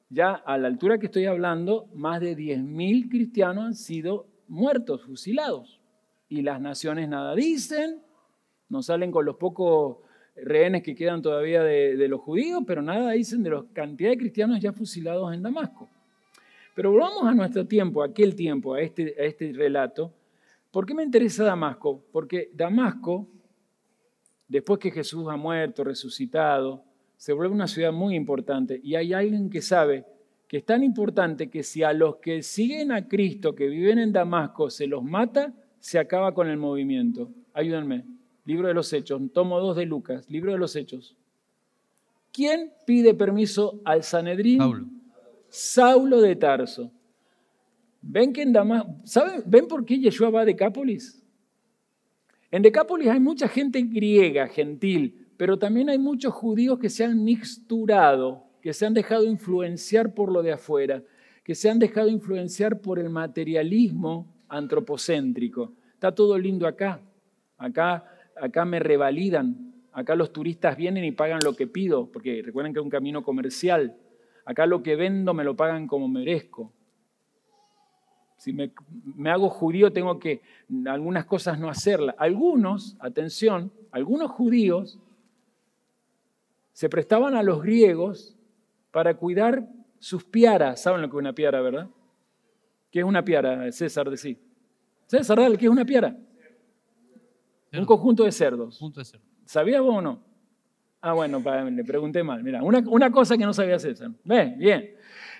Ya a la altura que estoy hablando, más de 10.000 cristianos han sido muertos, fusilados. Y las naciones nada dicen, no salen con los pocos rehenes que quedan todavía de los judíos, pero nada dicen de la cantidad de cristianos ya fusilados en Damasco. Pero volvamos a nuestro tiempo, a aquel tiempo, a este relato. ¿Por qué me interesa Damasco? Porque Damasco, después que Jesús ha muerto, resucitado, se vuelve una ciudad muy importante. Y hay alguien que sabe que es tan importante que si a los que siguen a Cristo, que viven en Damasco, se los mata, se acaba con el movimiento. Ayúdenme. Libro de los Hechos, tomo 2 de Lucas, Libro de los Hechos. ¿Quién pide permiso al Sanedrín? Saulo. Saulo de Tarso. ¿Ven que en Damasco, ¿ven por qué Yeshua va a Decápolis? En Decápolis hay mucha gente griega, gentil, pero también hay muchos judíos que se han mixturado, que se han dejado influenciar por lo de afuera, que se han dejado influenciar por el materialismo antropocéntrico. Está todo lindo acá. Acá me revalidan. Acá los turistas vienen y pagan lo que pido, porque recuerden que es un camino comercial. Acá lo que vendo me lo pagan como merezco. Si me hago judío, tengo que algunas cosas no hacerlas. Algunos, atención, algunos judíos se prestaban a los griegos para cuidar sus piaras. ¿Saben lo que es una piara, verdad? ¿Qué es una piara, César? Decí. César, dale, ¿qué es una piara? Un conjunto de cerdos. ¿Sabías vos o no? Ah, bueno, le pregunté mal. Mira, una cosa que no sabía César. ¿Ves? Bien.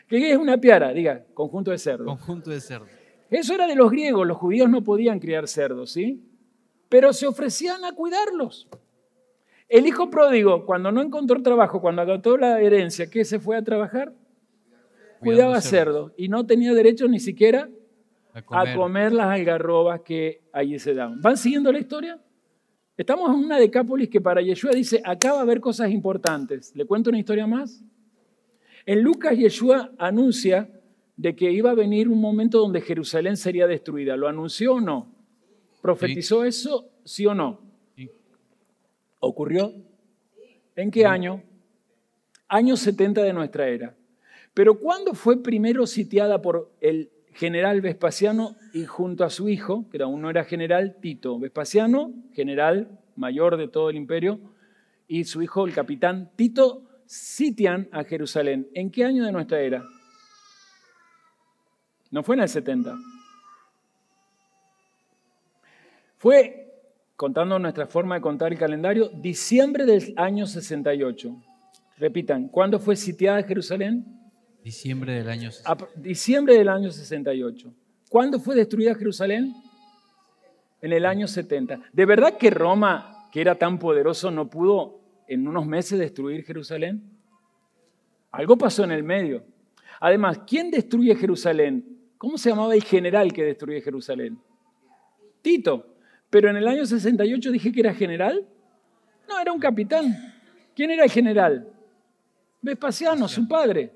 ¿Qué es una piara? Diga, conjunto de cerdos. Conjunto de cerdos. Eso era de los griegos. Los judíos no podían criar cerdos, ¿sí? Pero se ofrecían a cuidarlos. El hijo pródigo, cuando no encontró trabajo, cuando agotó la herencia, ¿qué se fue a trabajar? Cuidaba cerdos. Y no tenía derecho ni siquiera a comer las algarrobas que allí se daban. ¿Van siguiendo la historia? Estamos en una Decápolis que para Yeshua dice, acá va a haber cosas importantes. ¿Le cuento una historia más? En Lucas, Yeshua anuncia de que iba a venir un momento donde Jerusalén sería destruida. ¿Lo anunció o no? ¿Profetizó eso, sí o no? Sí. ¿Ocurrió? ¿En qué año? Año 70 de nuestra era. Pero ¿cuándo fue primero sitiada por el general Vespasiano y junto a su hijo, que aún no era general, Tito? Vespasiano, general mayor de todo el imperio, y su hijo, el capitán Tito, sitian a Jerusalén. ¿En qué año de nuestra era? No fue en el 70. Fue, contando nuestra forma de contar el calendario, diciembre del año 68. Repitan, ¿cuándo fue sitiada Jerusalén? Diciembre del año 68. Diciembre del año 68. ¿Cuándo fue destruida Jerusalén? En el año 70. ¿De verdad que Roma, que era tan poderoso, no pudo en unos meses destruir Jerusalén? Algo pasó en el medio. Además, ¿quién destruye Jerusalén? ¿Cómo se llamaba el general que destruye Jerusalén? Tito. Pero en el año 68 dije que era general. No, era un capitán. ¿Quién era el general? Vespasiano, su padre.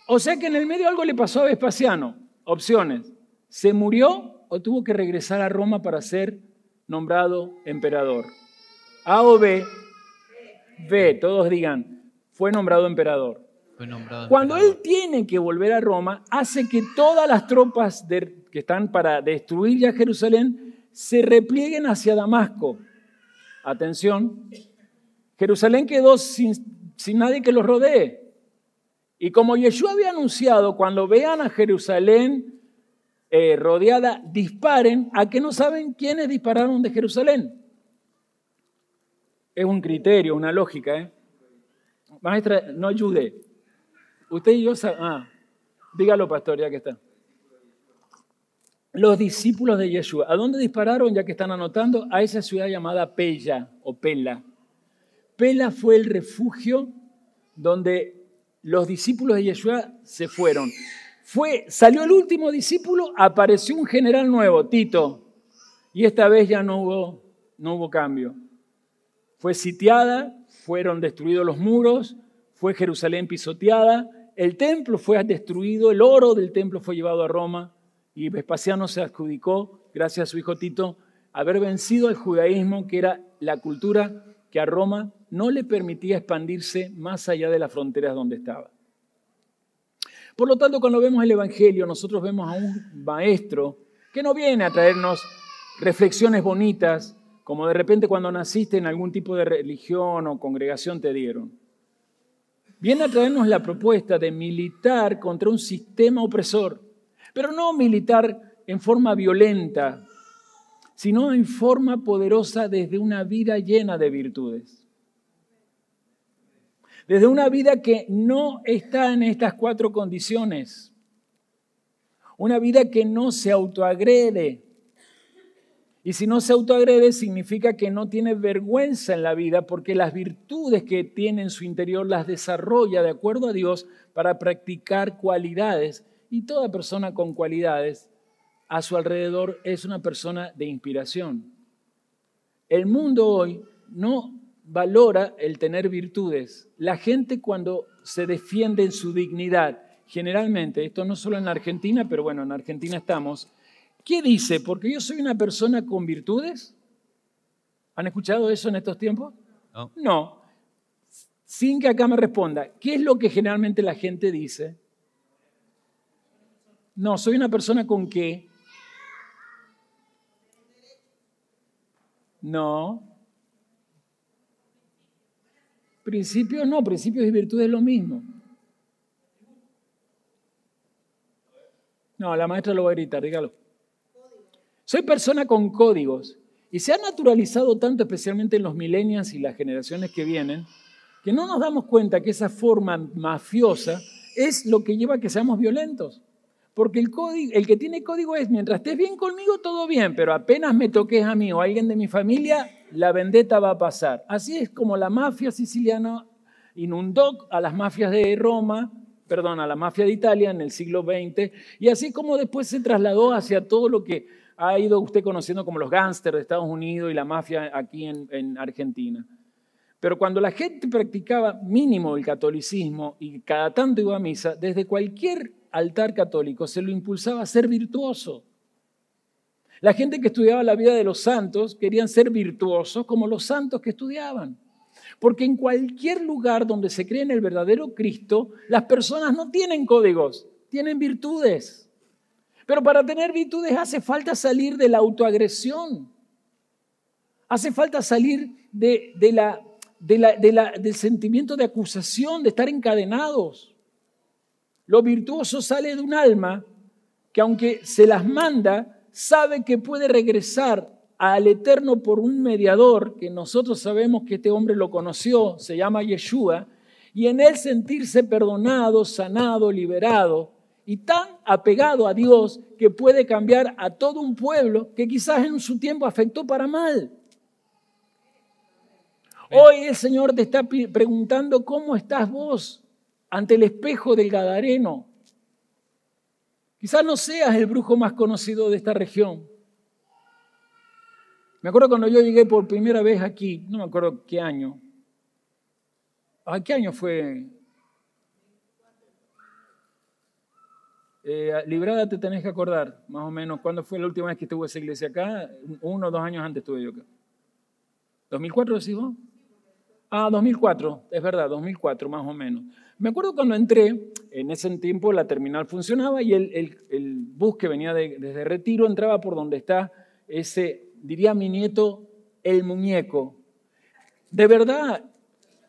O sea que en el medio algo le pasó a Vespasiano. Opciones. ¿Se murió o tuvo que regresar a Roma para ser nombrado emperador? A o B. B, todos digan, fue nombrado emperador. Cuando él tiene que volver a Roma, hace que todas las tropas que están para destruir ya Jerusalén se replieguen hacia Damasco. Atención, Jerusalén quedó sin nadie que los rodee. Y como Yeshua había anunciado, cuando vean a Jerusalén rodeada, disparen, a que no saben quiénes dispararon de Jerusalén. Es un criterio, una lógica, ¿eh? Maestra, no ayude. Usted y yo dígalo, pastor, ya que está. Los discípulos de Yeshua. ¿A dónde dispararon, ya que están anotando? A esa ciudad llamada Pella o Pela. Pela fue el refugio donde los discípulos de Yeshua se fueron. Salió el último discípulo, apareció un general nuevo, Tito, y esta vez ya no hubo cambio. Fue sitiada, fueron destruidos los muros, fue Jerusalén pisoteada, el templo fue destruido, el oro del templo fue llevado a Roma y Vespasiano se adjudicó, gracias a su hijo Tito, haber vencido al judaísmo, que era la cultura que a Roma no le permitía expandirse más allá de las fronteras donde estaba. Por lo tanto, cuando vemos el Evangelio, nosotros vemos a un maestro que no viene a traernos reflexiones bonitas, como de repente cuando naciste en algún tipo de religión o congregación te dieron. Viene a traernos la propuesta de militar contra un sistema opresor, pero no militar en forma violenta, sino en forma poderosa desde una vida llena de virtudes. Desde una vida que no está en estas 4 condiciones. Una vida que no se autoagrede. Y si no se autoagrede significa que no tiene vergüenza en la vida porque las virtudes que tiene en su interior las desarrolla de acuerdo a Dios para practicar cualidades. Y toda persona con cualidades a su alrededor es una persona de inspiración. El mundo hoy no valora el tener virtudes. La gente cuando se defiende en su dignidad, generalmente, esto no solo en Argentina, pero bueno, en Argentina estamos, ¿qué dice? ¿Porque yo soy una persona con virtudes? ¿Han escuchado eso en estos tiempos? No. No. Sin que acá me responda, ¿qué es lo que generalmente la gente dice? No, soy una persona con qué. No. Principios no, principios y virtudes es lo mismo. No, la maestra lo va a gritar, dígalo. Soy persona con códigos y se ha naturalizado tanto, especialmente en los millennials y las generaciones que vienen, que no nos damos cuenta que esa forma mafiosa es lo que lleva a que seamos violentos. Porque el que tiene código es, mientras estés bien conmigo, todo bien, pero apenas me toques a mí o a alguien de mi familia, la vendetta va a pasar. Así es como la mafia siciliana inundó a las mafias de a la mafia de Italia en el siglo XX, y así como después se trasladó hacia todo lo que ha ido usted conociendo como los gángsters de Estados Unidos y la mafia aquí en Argentina. Pero cuando la gente practicaba mínimo el catolicismo y cada tanto iba a misa, desde cualquier altar católico se lo impulsaba a ser virtuoso. La gente que estudiaba la vida de los santos querían ser virtuosos como los santos que estudiaban. Porque en cualquier lugar donde se cree en el verdadero Cristo, las personas no tienen códigos, tienen virtudes. Pero para tener virtudes hace falta salir de la autoagresión. Hace falta salir del sentimiento de acusación, de estar encadenados. Lo virtuoso sale de un alma que aunque se las manda, sabe que puede regresar al Eterno por un mediador, que nosotros sabemos que este hombre lo conoció, se llama Yeshua, y en él sentirse perdonado, sanado, liberado, y tan apegado a Dios que puede cambiar a todo un pueblo que quizás en su tiempo afectó para mal. Hoy el Señor te está preguntando cómo estás vos ante el espejo del Gadareno. Quizás no seas el brujo más conocido de esta región. Me acuerdo cuando yo llegué por primera vez aquí, no me acuerdo qué año. ¿Qué año fue? Librada te tenés que acordar, más o menos, ¿cuándo fue la última vez que estuvo esa iglesia acá? 1 o 2 años antes estuve yo acá. ¿2004 decís vos? 2004, es verdad, 2004 más o menos. Me acuerdo cuando entré, en ese tiempo la terminal funcionaba y el bus que venía desde Retiro entraba por donde está ese, diría mi nieto, el muñeco. De verdad,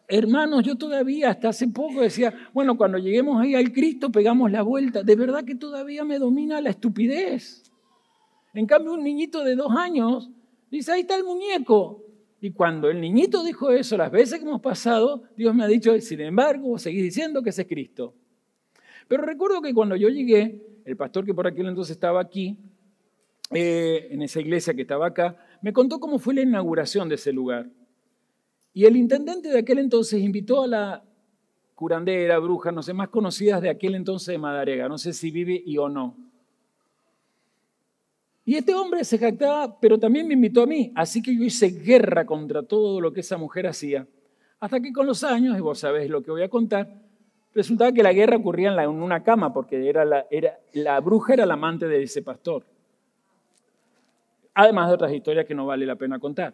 hermanos, yo todavía hasta hace poco decía, bueno, cuando lleguemos ahí al Cristo pegamos la vuelta. De verdad que todavía me domina la estupidez. En cambio, un niñito de 2 años dice, ahí está el muñeco. Y cuando el niñito dijo eso, las veces que hemos pasado, Dios me ha dicho, sin embargo, seguís diciendo que ese es Cristo. Pero recuerdo que cuando yo llegué, el pastor que por aquel entonces estaba aquí, en esa iglesia que estaba acá, me contó cómo fue la inauguración de ese lugar. Y el intendente de aquel entonces invitó a la curandera, bruja, no sé, más conocidas de aquel entonces de Madarega, no sé si vive o no. Y este hombre se jactaba, pero también me invitó a mí, así que yo hice guerra contra todo lo que esa mujer hacía. Hasta que con los años, y vos sabés lo que voy a contar, resultaba que la guerra ocurría en una cama, porque la bruja era la amante de ese pastor. Además de otras historias que no vale la pena contar.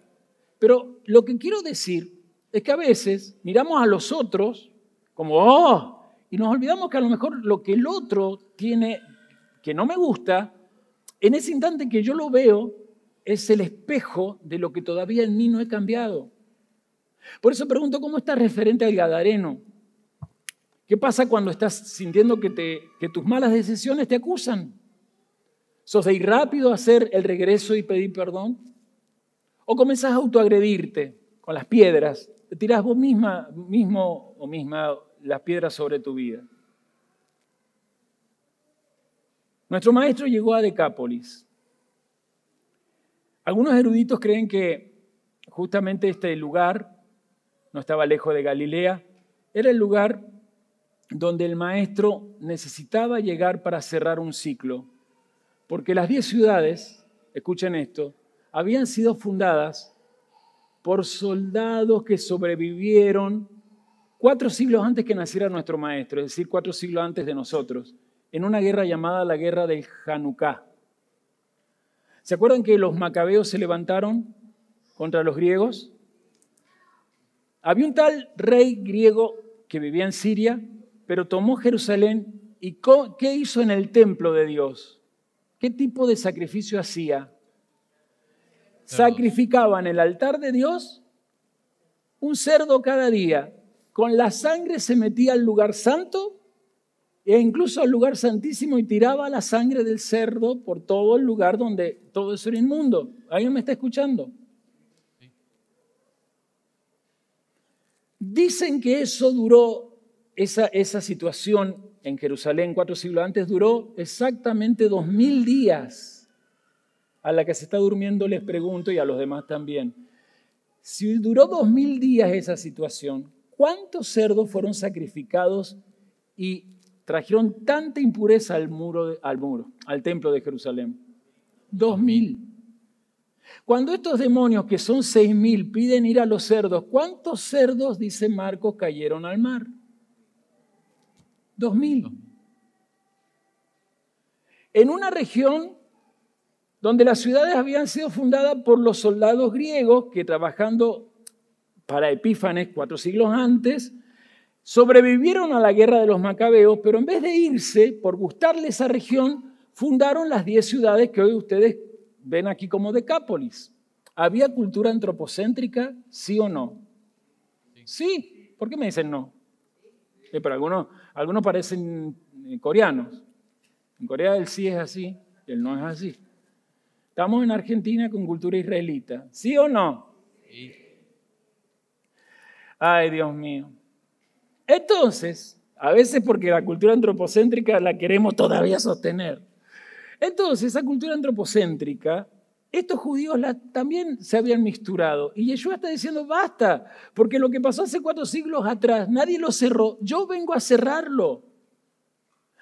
Pero lo que quiero decir es que a veces miramos a los otros como, y nos olvidamos que a lo mejor lo que el otro tiene que no me gusta, en ese instante que yo lo veo, es el espejo de lo que todavía en mí no he cambiado. Por eso pregunto, ¿cómo estás referente al gadareno? ¿Qué pasa cuando estás sintiendo que tus malas decisiones te acusan? ¿Sos de ir rápido a hacer el regreso y pedir perdón? ¿O comenzás a autoagredirte con las piedras? Te tirás vos mismo o misma las piedras sobre tu vida. Nuestro maestro llegó a Decápolis. Algunos eruditos creen que justamente este lugar, no estaba lejos de Galilea, era el lugar donde el maestro necesitaba llegar para cerrar un ciclo. Porque las 10 ciudades, escuchen esto, habían sido fundadas por soldados que sobrevivieron 4 siglos antes que naciera nuestro maestro, es decir, 4 siglos antes de nosotros, en una guerra llamada la Guerra del Hanukkah. ¿Se acuerdan que los macabeos se levantaron contra los griegos? Había un tal rey griego que vivía en Siria, pero tomó Jerusalén y ¿qué hizo en el templo de Dios? ¿Qué tipo de sacrificio hacía? Sacrificaba en el altar de Dios un cerdo cada día. Con la sangre se metía al lugar santo e incluso al lugar santísimo y tiraba la sangre del cerdo por todo el lugar donde todo eso era inmundo. ¿Alguien me está escuchando? Dicen que eso duró, esa situación en Jerusalén 4 siglos antes duró exactamente 2000 días. A la que se está durmiendo les pregunto y a los demás también. Si duró 2000 días esa situación, ¿cuántos cerdos fueron sacrificados y trajeron tanta impureza al templo de Jerusalén? 2000. Cuando estos demonios, que son 6000, piden ir a los cerdos, ¿cuántos cerdos, dice Marcos, cayeron al mar? 2000. En una región donde las ciudades habían sido fundadas por los soldados griegos que, trabajando para Epífanes 4 siglos antes, sobrevivieron a la guerra de los macabeos, pero en vez de irse por gustarle esa región, fundaron las 10 ciudades que hoy ustedes ven aquí como Decápolis. ¿Había cultura antropocéntrica? ¿Sí o no? Sí. ¿Por qué me dicen no? Pero algunos parecen coreanos. En Corea el sí es así, el no es así. Estamos en Argentina con cultura israelita. ¿Sí o no? Sí. Ay, Dios mío. Entonces, a veces porque la cultura antropocéntrica la queremos todavía sostener. Entonces, esa cultura antropocéntrica, estos judíos también se habían misturado. Y Yeshua está diciendo, basta, porque lo que pasó hace 4 siglos atrás, nadie lo cerró. Yo vengo a cerrarlo.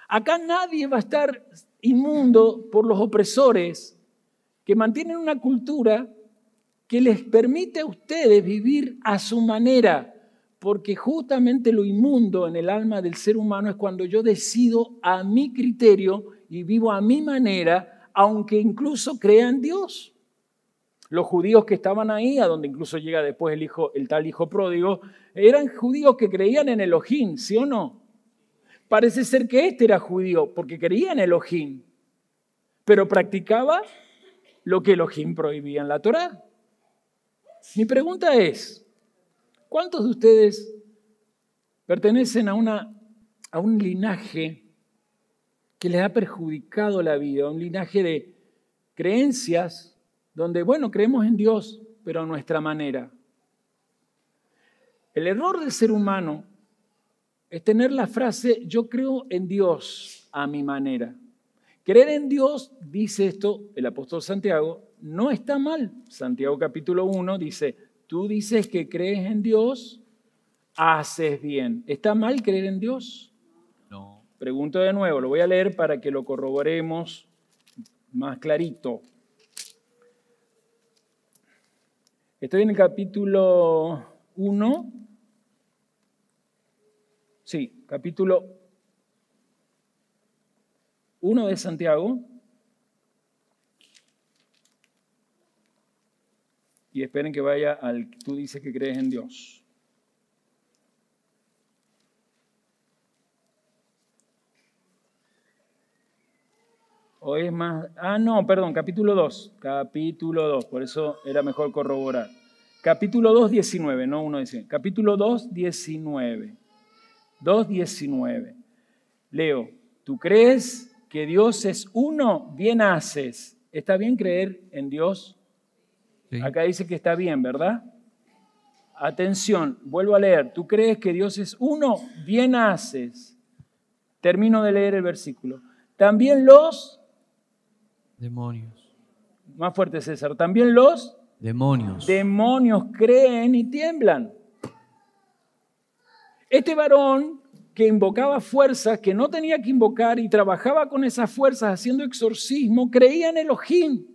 Acá nadie va a estar inmundo por los opresores que mantienen una cultura que les permite a ustedes vivir a su manera, porque justamente lo inmundo en el alma del ser humano es cuando yo decido a mi criterio y vivo a mi manera, aunque incluso crea en Dios. Los judíos que estaban ahí, a donde incluso llega después el tal hijo pródigo, eran judíos que creían en Elohim, ¿sí o no? Parece ser que este era judío porque creía en Elohim, pero practicaba lo que Elohim prohibía en la Torá. Mi pregunta es, ¿cuántos de ustedes pertenecen a un linaje que les ha perjudicado la vida? Un linaje de creencias donde, bueno, creemos en Dios, pero a nuestra manera. El error del ser humano es tener la frase, yo creo en Dios a mi manera. Creer en Dios, dice esto el apóstol Santiago, no está mal. Santiago capítulo 1 dice, tú dices que crees en Dios, haces bien. ¿Está mal creer en Dios? No. Pregunto de nuevo, lo voy a leer para que lo corroboremos más clarito. Estoy en el capítulo 1. Sí, capítulo 1 de Santiago. Y esperen que vaya al que tú dices que crees en Dios. ¿O es más? Ah, no, perdón, capítulo 2. Capítulo 2, por eso era mejor corroborar. Capítulo 2, 19, no 1, 19. Capítulo 2, 19. 2, 19. Leo, ¿tú crees que Dios es uno? Bien haces. ¿Está bien creer en Dios? Sí. Acá dice que está bien, ¿verdad? Atención, vuelvo a leer. ¿Tú crees que Dios es uno? Bien haces. Termino de leer el versículo. También los... Demonios. Más fuerte, César. También los Demonios. demonios creen y tiemblan. Este varón que invocaba fuerzas que no tenía que invocar y trabajaba con esas fuerzas haciendo exorcismo, creía en Elohim.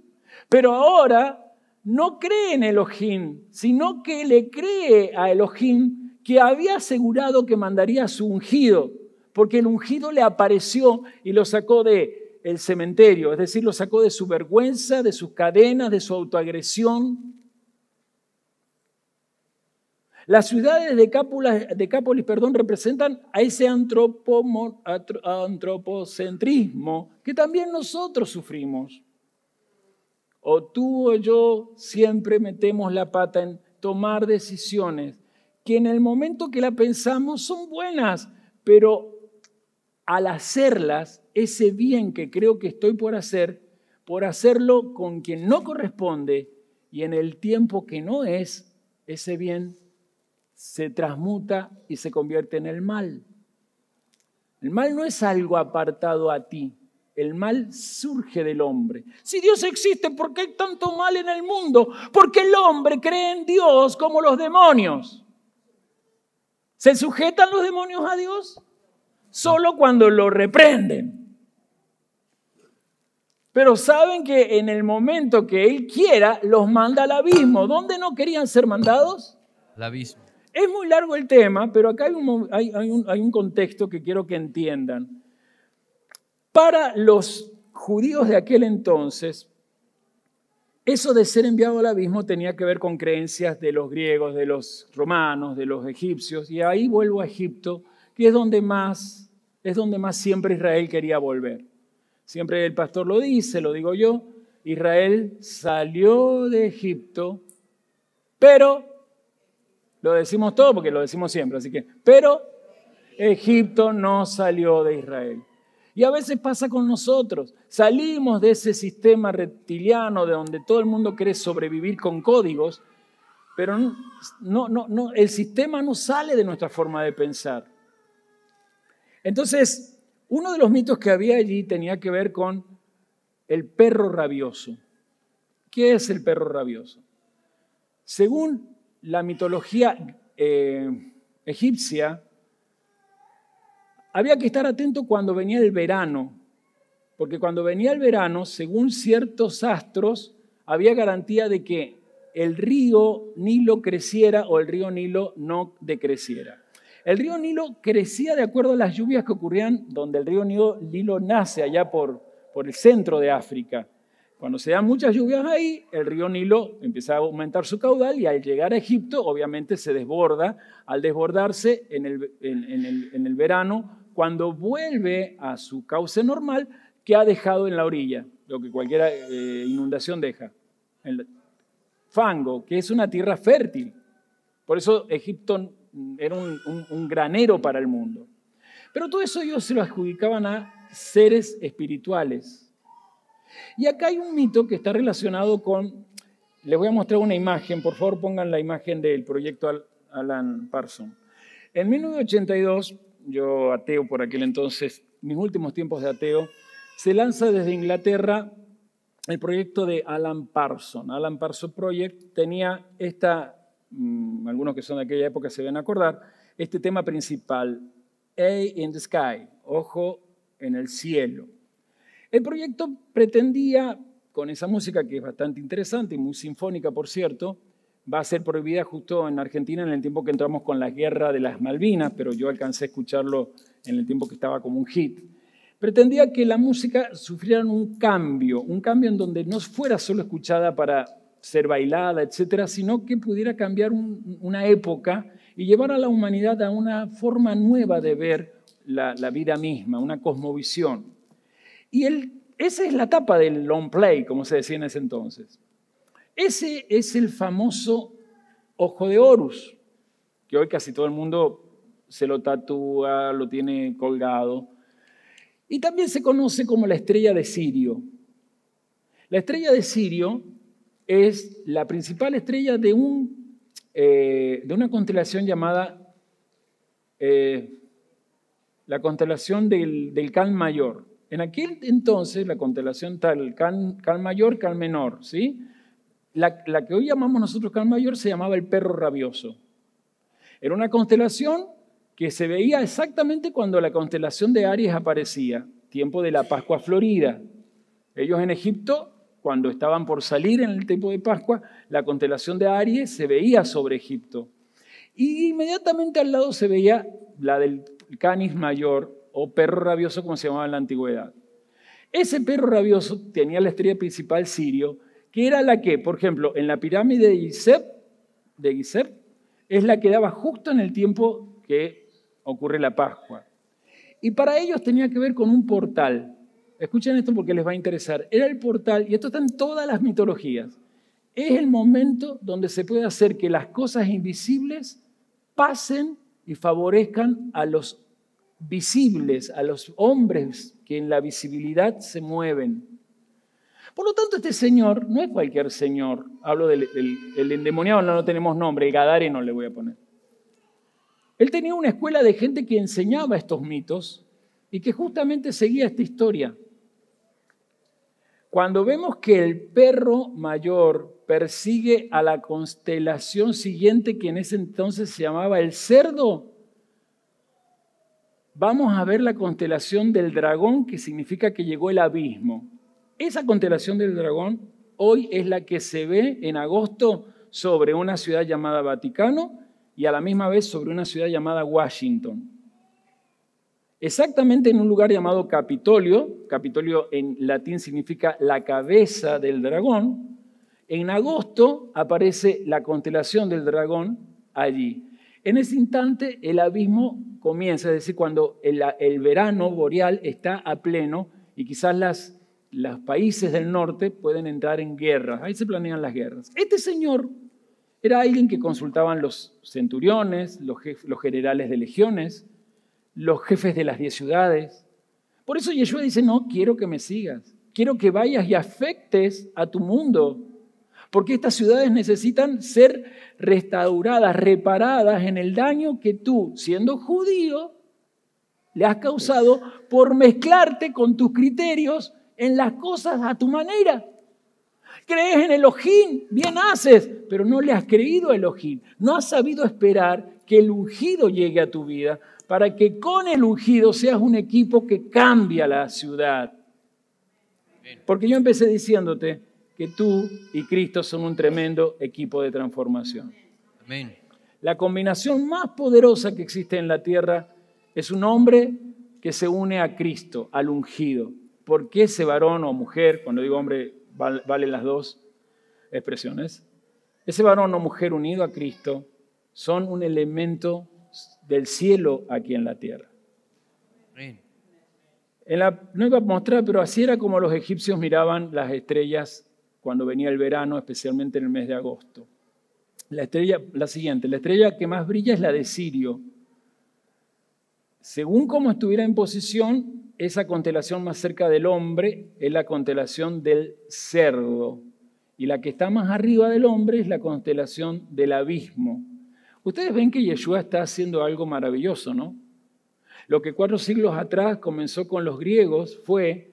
Pero ahora no cree en Elohim, sino que le cree a Elohim que había asegurado que mandaría a su ungido, porque el ungido le apareció y lo sacó del cementerio, es decir, lo sacó de su vergüenza, de sus cadenas, de su autoagresión. Las ciudades de Decápolis, representan a ese antropocentrismo que también nosotros sufrimos. O tú o yo siempre metemos la pata en tomar decisiones que en el momento que la pensamos son buenas, pero al hacerlas, ese bien que creo que estoy por hacerlo con quien no corresponde y en el tiempo que no es, ese bien se transmuta y se convierte en el mal. El mal no es algo apartado a ti. El mal surge del hombre. Si Dios existe, ¿por qué hay tanto mal en el mundo? Porque el hombre cree en Dios como los demonios. ¿Se sujetan los demonios a Dios? Solo cuando lo reprenden. Pero saben que en el momento que Él quiera, los manda al abismo. ¿Dónde no querían ser mandados? Al abismo. Es muy largo el tema, pero acá hay un contexto que quiero que entiendan. Para los judíos de aquel entonces, eso de ser enviado al abismo tenía que ver con creencias de los griegos, de los romanos, de los egipcios, y ahí vuelvo a Egipto, que es donde más siempre Israel quería volver. Siempre el pastor lo dice, lo digo yo, Israel salió de Egipto, pero, lo decimos todo porque lo decimos siempre, así que, pero Egipto no salió de Israel. Y a veces pasa con nosotros, salimos de ese sistema reptiliano de donde todo el mundo quiere sobrevivir con códigos, pero el sistema no sale de nuestra forma de pensar. Entonces, uno de los mitos que había allí tenía que ver con el perro rabioso. ¿Qué es el perro rabioso? Según la mitología egipcia, había que estar atento cuando venía el verano, porque cuando venía el verano, según ciertos astros, había garantía de que el río Nilo creciera o el río Nilo no decreciera. El río Nilo crecía de acuerdo a las lluvias que ocurrían donde el río Nilo nace, allá por el centro de África. Cuando se dan muchas lluvias ahí, el río Nilo empieza a aumentar su caudal y al llegar a Egipto, obviamente se desborda. Al desbordarse en el verano, cuando vuelve a su cauce normal, que ha dejado en la orilla, lo que cualquier inundación deja. El fango, que es una tierra fértil. Por eso Egipto era un granero para el mundo. Pero todo eso ellos se lo adjudicaban a seres espirituales. Y acá hay un mito que está relacionado con... Les voy a mostrar una imagen, por favor pongan la imagen del proyecto Alan Parsons. En 1982, yo ateo por aquel entonces, mis últimos tiempos de ateo, se lanza desde Inglaterra el proyecto de Alan Parsons. Alan Parsons Project tenía algunos que son de aquella época se deben acordar, este tema principal, Eye in the Sky, ojo en el cielo. El proyecto pretendía, con esa música que es bastante interesante y muy sinfónica, por cierto, va a ser prohibida justo en Argentina en el tiempo que entramos con la guerra de las Malvinas, pero yo alcancé a escucharlo en el tiempo que estaba como un hit. Pretendía que la música sufriera un cambio en donde no fuera solo escuchada para ser bailada, etcétera, sino que pudiera cambiar una época y llevar a la humanidad a una forma nueva de ver la vida misma, una cosmovisión. Y el esa es la tapa del long play, como se decía en ese entonces. Ese es el famoso ojo de Horus, que hoy casi todo el mundo se lo tatúa, lo tiene colgado. Y también se conoce como la estrella de Sirio. La estrella de Sirio es la principal estrella de una constelación llamada la constelación del Can Mayor. En aquel entonces la constelación tal, Can Mayor, Can Menor, ¿sí? La que hoy llamamos nosotros Can Mayor se llamaba el perro rabioso. Era una constelación que se veía exactamente cuando la constelación de Aries aparecía, tiempo de la Pascua Florida. Ellos en Egipto, cuando estaban por salir en el tiempo de Pascua, la constelación de Aries se veía sobre Egipto. Y inmediatamente al lado se veía la del Canis Mayor, o perro rabioso como se llamaba en la antigüedad. Ese perro rabioso tenía la estrella principal Sirio, que era la que, por ejemplo, en la pirámide de Gizeh, es la que daba justo en el tiempo que ocurre la Pascua. Y para ellos tenía que ver con un portal. Escuchen esto porque les va a interesar. Era el portal, y esto está en todas las mitologías, es el momento donde se puede hacer que las cosas invisibles pasen y favorezcan a los visibles, a los hombres que en la visibilidad se mueven. Por lo tanto, este señor no es cualquier señor. Hablo del endemoniado, no tenemos nombre, el gadareno le voy a poner. Él tenía una escuela de gente que enseñaba estos mitos y que justamente seguía esta historia. Cuando vemos que el perro mayor persigue a la constelación siguiente, que en ese entonces se llamaba el cerdo, vamos a ver la constelación del dragón, que significa que llegó el abismo. Esa constelación del dragón hoy es la que se ve en agosto sobre una ciudad llamada Vaticano y a la misma vez sobre una ciudad llamada Washington. Exactamente en un lugar llamado Capitolio. Capitolio en latín significa la cabeza del dragón. En agosto aparece la constelación del dragón allí. En ese instante el abismo comienza, es decir, cuando el verano boreal está a pleno y quizás los países del norte pueden entrar en guerras. Ahí se planean las guerras. Este señor era alguien que consultaban los centuriones, los generales de legiones, los jefes de las 10 ciudades. Por eso Yeshua dice, no, quiero que me sigas. Quiero que vayas y afectes a tu mundo. Porque estas ciudades necesitan ser restauradas, reparadas en el daño que tú, siendo judío, le has causado por mezclarte con tus criterios en las cosas a tu manera. Crees en Elohim, bien haces, pero no le has creído a Elohim. No has sabido esperar que el ungido llegue a tu vida para que con el ungido seas un equipo que cambia la ciudad. Porque yo empecé diciéndote que tú y Cristo son un tremendo equipo de transformación. Amén. La combinación más poderosa que existe en la tierra es un hombre que se une a Cristo, al ungido. Porque ese varón o mujer, cuando digo hombre, valen las dos expresiones, ese varón o mujer unido a Cristo son un elemento del cielo aquí en la tierra. Amén. No iba a mostrar, pero así era como los egipcios miraban las estrellas cuando venía el verano, especialmente en el mes de agosto. La estrella que más brilla es la de Sirio. Según cómo estuviera en posición, esa constelación más cerca del hombre es la constelación del cerdo. Y la que está más arriba del hombre es la constelación del abismo. Ustedes ven que Yeshua está haciendo algo maravilloso, ¿no? Lo que 4 siglos atrás comenzó con los griegos fue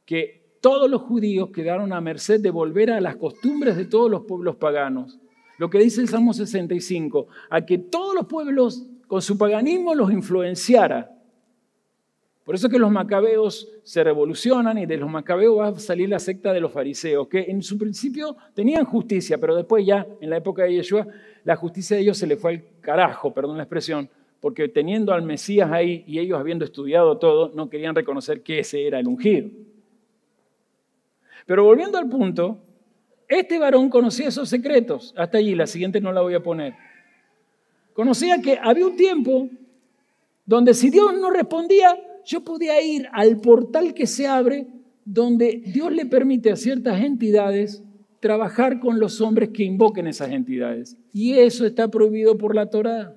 que todos los judíos quedaron a merced de volver a las costumbres de todos los pueblos paganos. Lo que dice el Salmo 65, a que todos los pueblos con su paganismo los influenciara. Por eso que los macabeos se revolucionan y de los macabeos va a salir la secta de los fariseos, que en su principio tenían justicia, pero después ya, en la época de Yeshua, la justicia de ellos se le fue al carajo, perdón la expresión, porque teniendo al Mesías ahí y ellos habiendo estudiado todo, no querían reconocer que ese era el ungido. Pero volviendo al punto, este varón conocía esos secretos. Hasta allí, la siguiente no la voy a poner. Conocía que había un tiempo donde si Dios no respondía, yo podía ir al portal que se abre donde Dios le permite a ciertas entidades trabajar con los hombres que invoquen esas entidades. Y eso está prohibido por la Torá.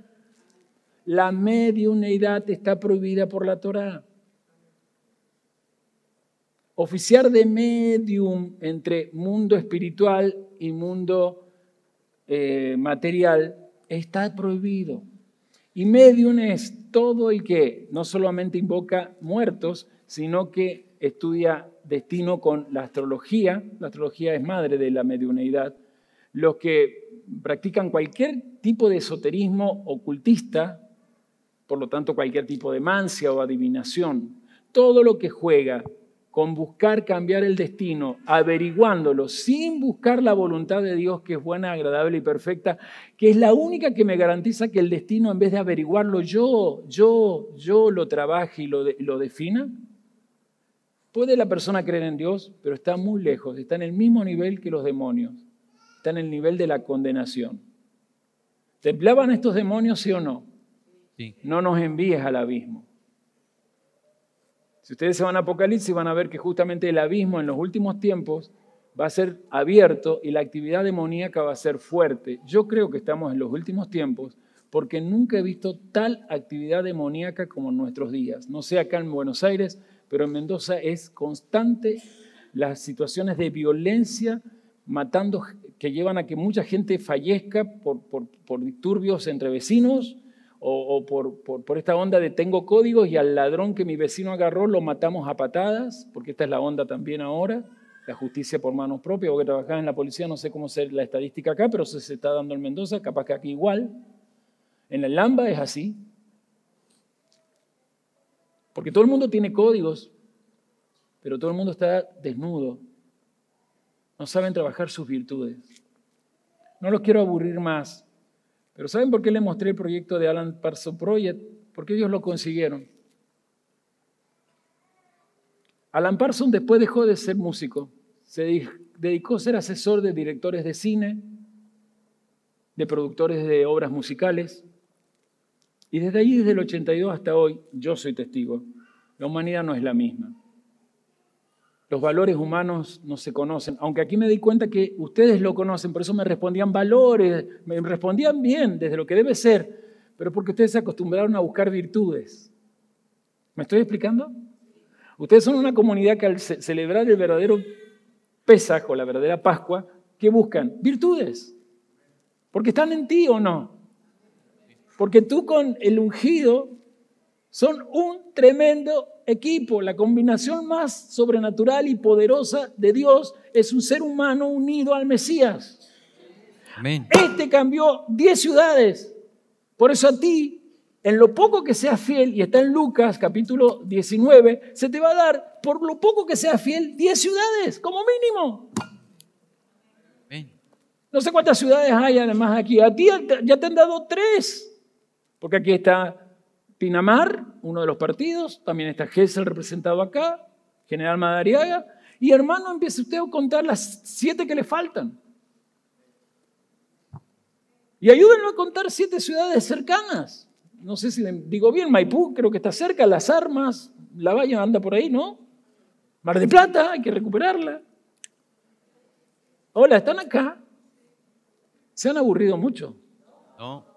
La mediunidad está prohibida por la Torá. Oficiar de medium entre mundo espiritual y mundo material está prohibido. Y medium es todo el que no solamente invoca muertos, sino que estudia destino con la astrología. La astrología es madre de la mediunidad. Los que practican cualquier tipo de esoterismo ocultista, por lo tanto cualquier tipo de mancia o adivinación, todo lo que juega con buscar cambiar el destino, averiguándolo, sin buscar la voluntad de Dios, que es buena, agradable y perfecta, que es la única que me garantiza que el destino, en vez de averiguarlo yo lo trabaje y lo defina. Puede la persona creer en Dios, pero está muy lejos, está en el mismo nivel que los demonios, está en el nivel de la condenación. ¿Temblaban estos demonios, sí o no? Sí. No nos envíes al abismo. Si ustedes se van a Apocalipsis van a ver que justamente el abismo en los últimos tiempos va a ser abierto y la actividad demoníaca va a ser fuerte. Yo creo que estamos en los últimos tiempos porque nunca he visto tal actividad demoníaca como en nuestros días. No sé acá en Buenos Aires, pero en Mendoza es constante las situaciones de violencia, matando, que llevan a que mucha gente fallezca por disturbios entre vecinos, o por esta onda de tengo códigos y al ladrón que mi vecino agarró lo matamos a patadas, porque esta es la onda también ahora, la justicia por manos propias. Vos que trabajás en la policía, no sé cómo es la estadística acá, pero se está dando en Mendoza, capaz que aquí igual. En el Lamba es así. Porque todo el mundo tiene códigos, pero todo el mundo está desnudo. No saben trabajar sus virtudes. No los quiero aburrir más. Pero ¿saben por qué le mostré el proyecto de Alan Parsons Project? Porque ellos lo consiguieron. Alan Parsons después dejó de ser músico. Se dedicó a ser asesor de directores de cine, de productores de obras musicales. Y desde ahí, desde el 82 hasta hoy, yo soy testigo, la humanidad no es la misma. Los valores humanos no se conocen, aunque aquí me di cuenta que ustedes lo conocen, por eso me respondían valores, me respondían bien, desde lo que debe ser, pero porque ustedes se acostumbraron a buscar virtudes. ¿Me estoy explicando? Ustedes son una comunidad que al celebrar el verdadero Pesaj o la verdadera Pascua, ¿qué buscan? Virtudes. Porque están en ti o no. Porque tú con el ungido son un tremendo equipo. La combinación más sobrenatural y poderosa de Dios es un ser humano unido al Mesías. Amén. Este cambió 10 ciudades. Por eso a ti, en lo poco que seas fiel, y está en Lucas capítulo 19, se te va a dar, por lo poco que seas fiel, 10 ciudades, como mínimo. Amén. No sé cuántas ciudades hay además aquí. A ti ya te han dado 3. Porque aquí está Pinamar, uno de los partidos, también está Gesell representado acá, General Madariaga, y hermano, empiece usted a contar las 7 que le faltan. Y ayúdenlo a contar 7 ciudades cercanas. No sé si digo bien, Maipú creo que está cerca, Las Armas, La Valle anda por ahí, ¿no? Mar del Plata, hay que recuperarla. Hola, ¿están acá? ¿Se han aburrido mucho? No.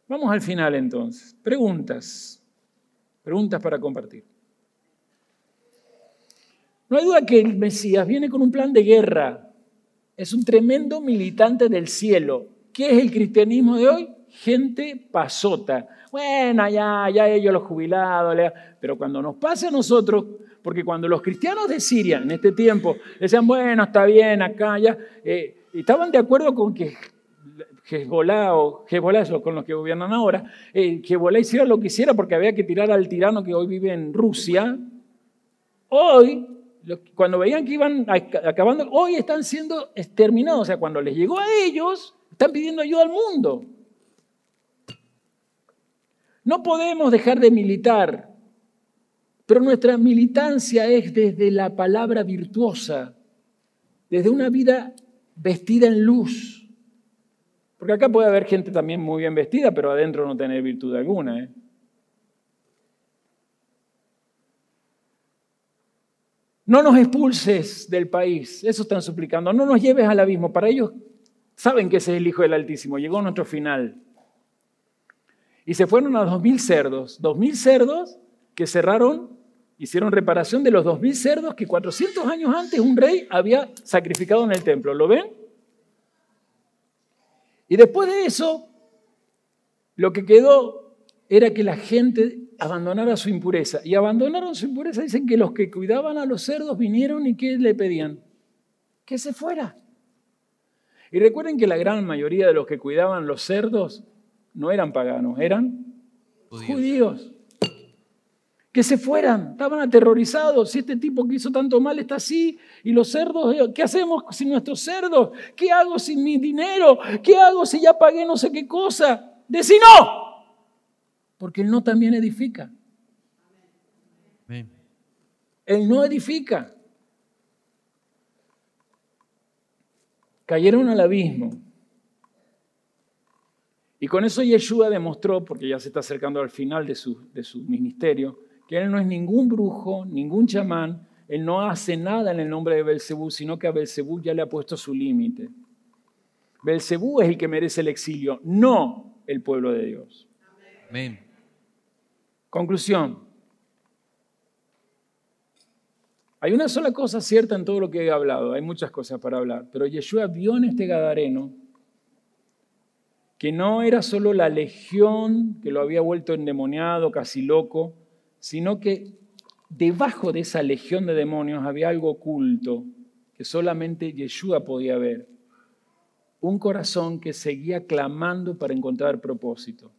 Vamos al final entonces. Preguntas. Preguntas para compartir. No hay duda que el Mesías viene con un plan de guerra. Es un tremendo militante del cielo. ¿Qué es el cristianismo de hoy? Gente pasota. Bueno, ya ellos los jubilados. Pero cuando nos pase a nosotros, porque cuando los cristianos de Siria en este tiempo decían, bueno, está bien acá, ya, estaban de acuerdo con que Hezbolá es con los que gobiernan ahora, Hezbolá hiciera lo que hiciera porque había que tirar al tirano que hoy vive en Rusia. Hoy, cuando veían que iban acabando, hoy están siendo exterminados. O sea, cuando les llegó a ellos, están pidiendo ayuda al mundo. No podemos dejar de militar, pero nuestra militancia es desde la palabra virtuosa, desde una vida vestida en luz. Porque acá puede haber gente también muy bien vestida, pero adentro no tener virtud alguna, ¿eh? no nos expulses del país. Eso están suplicando. No nos lleves al abismo. Para ellos saben que ese es el Hijo del Altísimo. Llegó nuestro final. Y se fueron a 2.000 cerdos. 2.000 cerdos que cerraron, hicieron reparación de los 2.000 cerdos que 400 años antes un rey había sacrificado en el templo. ¿Lo ven? Y después de eso, lo que quedó era que la gente abandonara su impureza. Y abandonaron su impureza. Dicen que los que cuidaban a los cerdos vinieron y ¿qué le pedían? Que se fuera. Y recuerden que la gran mayoría de los que cuidaban los cerdos no eran paganos, eran judíos. Que se fueran, estaban aterrorizados. Si este tipo que hizo tanto mal está así, y los cerdos, ¿qué hacemos sin nuestros cerdos? ¿Qué hago sin mi dinero? ¿Qué hago si ya pagué no sé qué cosa? Decí no, porque el no también edifica. Amén. El no edifica. Cayeron al abismo. Y con eso Yeshua demostró, porque ya se está acercando al final de su ministerio, que él no es ningún brujo, ningún chamán, él no hace nada en el nombre de Belcebú, sino que a Belcebú ya le ha puesto su límite. Belcebú es el que merece el exilio, no el pueblo de Dios. Amén. Conclusión. Hay una sola cosa cierta en todo lo que he hablado, hay muchas cosas para hablar, pero Yeshua vio en este gadareno que no era solo la legión que lo había vuelto endemoniado, casi loco, sino que debajo de esa legión de demonios había algo oculto que solamente Yeshua podía ver. Un corazón que seguía clamando para encontrar propósito.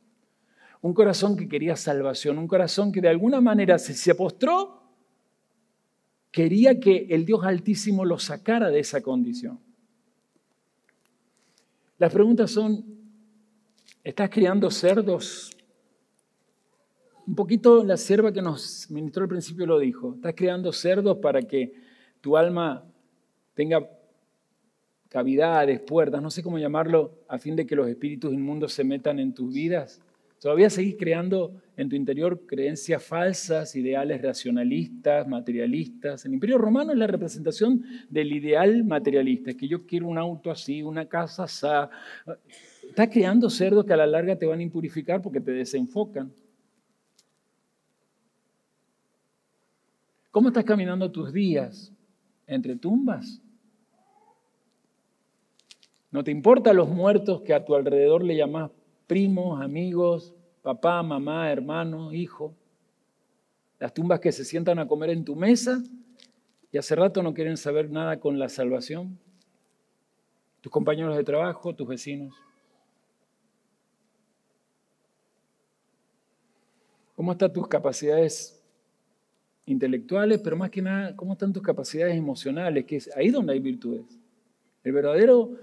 Un corazón que quería salvación, un corazón que de alguna manera se postró, quería que el Dios Altísimo lo sacara de esa condición. Las preguntas son, ¿estás criando cerdos? Un poquito la sierva que nos ministró al principio lo dijo. ¿Estás criando cerdos para que tu alma tenga cavidades, puertas, no sé cómo llamarlo, a fin de que los espíritus inmundos se metan en tus vidas? ¿Todavía seguís creando en tu interior creencias falsas, ideales racionalistas, materialistas? El Imperio Romano es la representación del ideal materialista, es que yo quiero un auto así, una casa así. Estás creando cerdos que a la larga te van a impurificar porque te desenfocan. ¿Cómo estás caminando tus días? ¿Entre tumbas? ¿No te importan los muertos que a tu alrededor le llamás primos, amigos, papá, mamá, hermano, hijo? Las tumbas que se sientan a comer en tu mesa y hace rato no quieren saber nada con la salvación. Tus compañeros de trabajo, tus vecinos. ¿Cómo están tus capacidades intelectuales, pero más que nada, cómo están tus capacidades emocionales? Que es ahí donde hay virtudes. El verdadero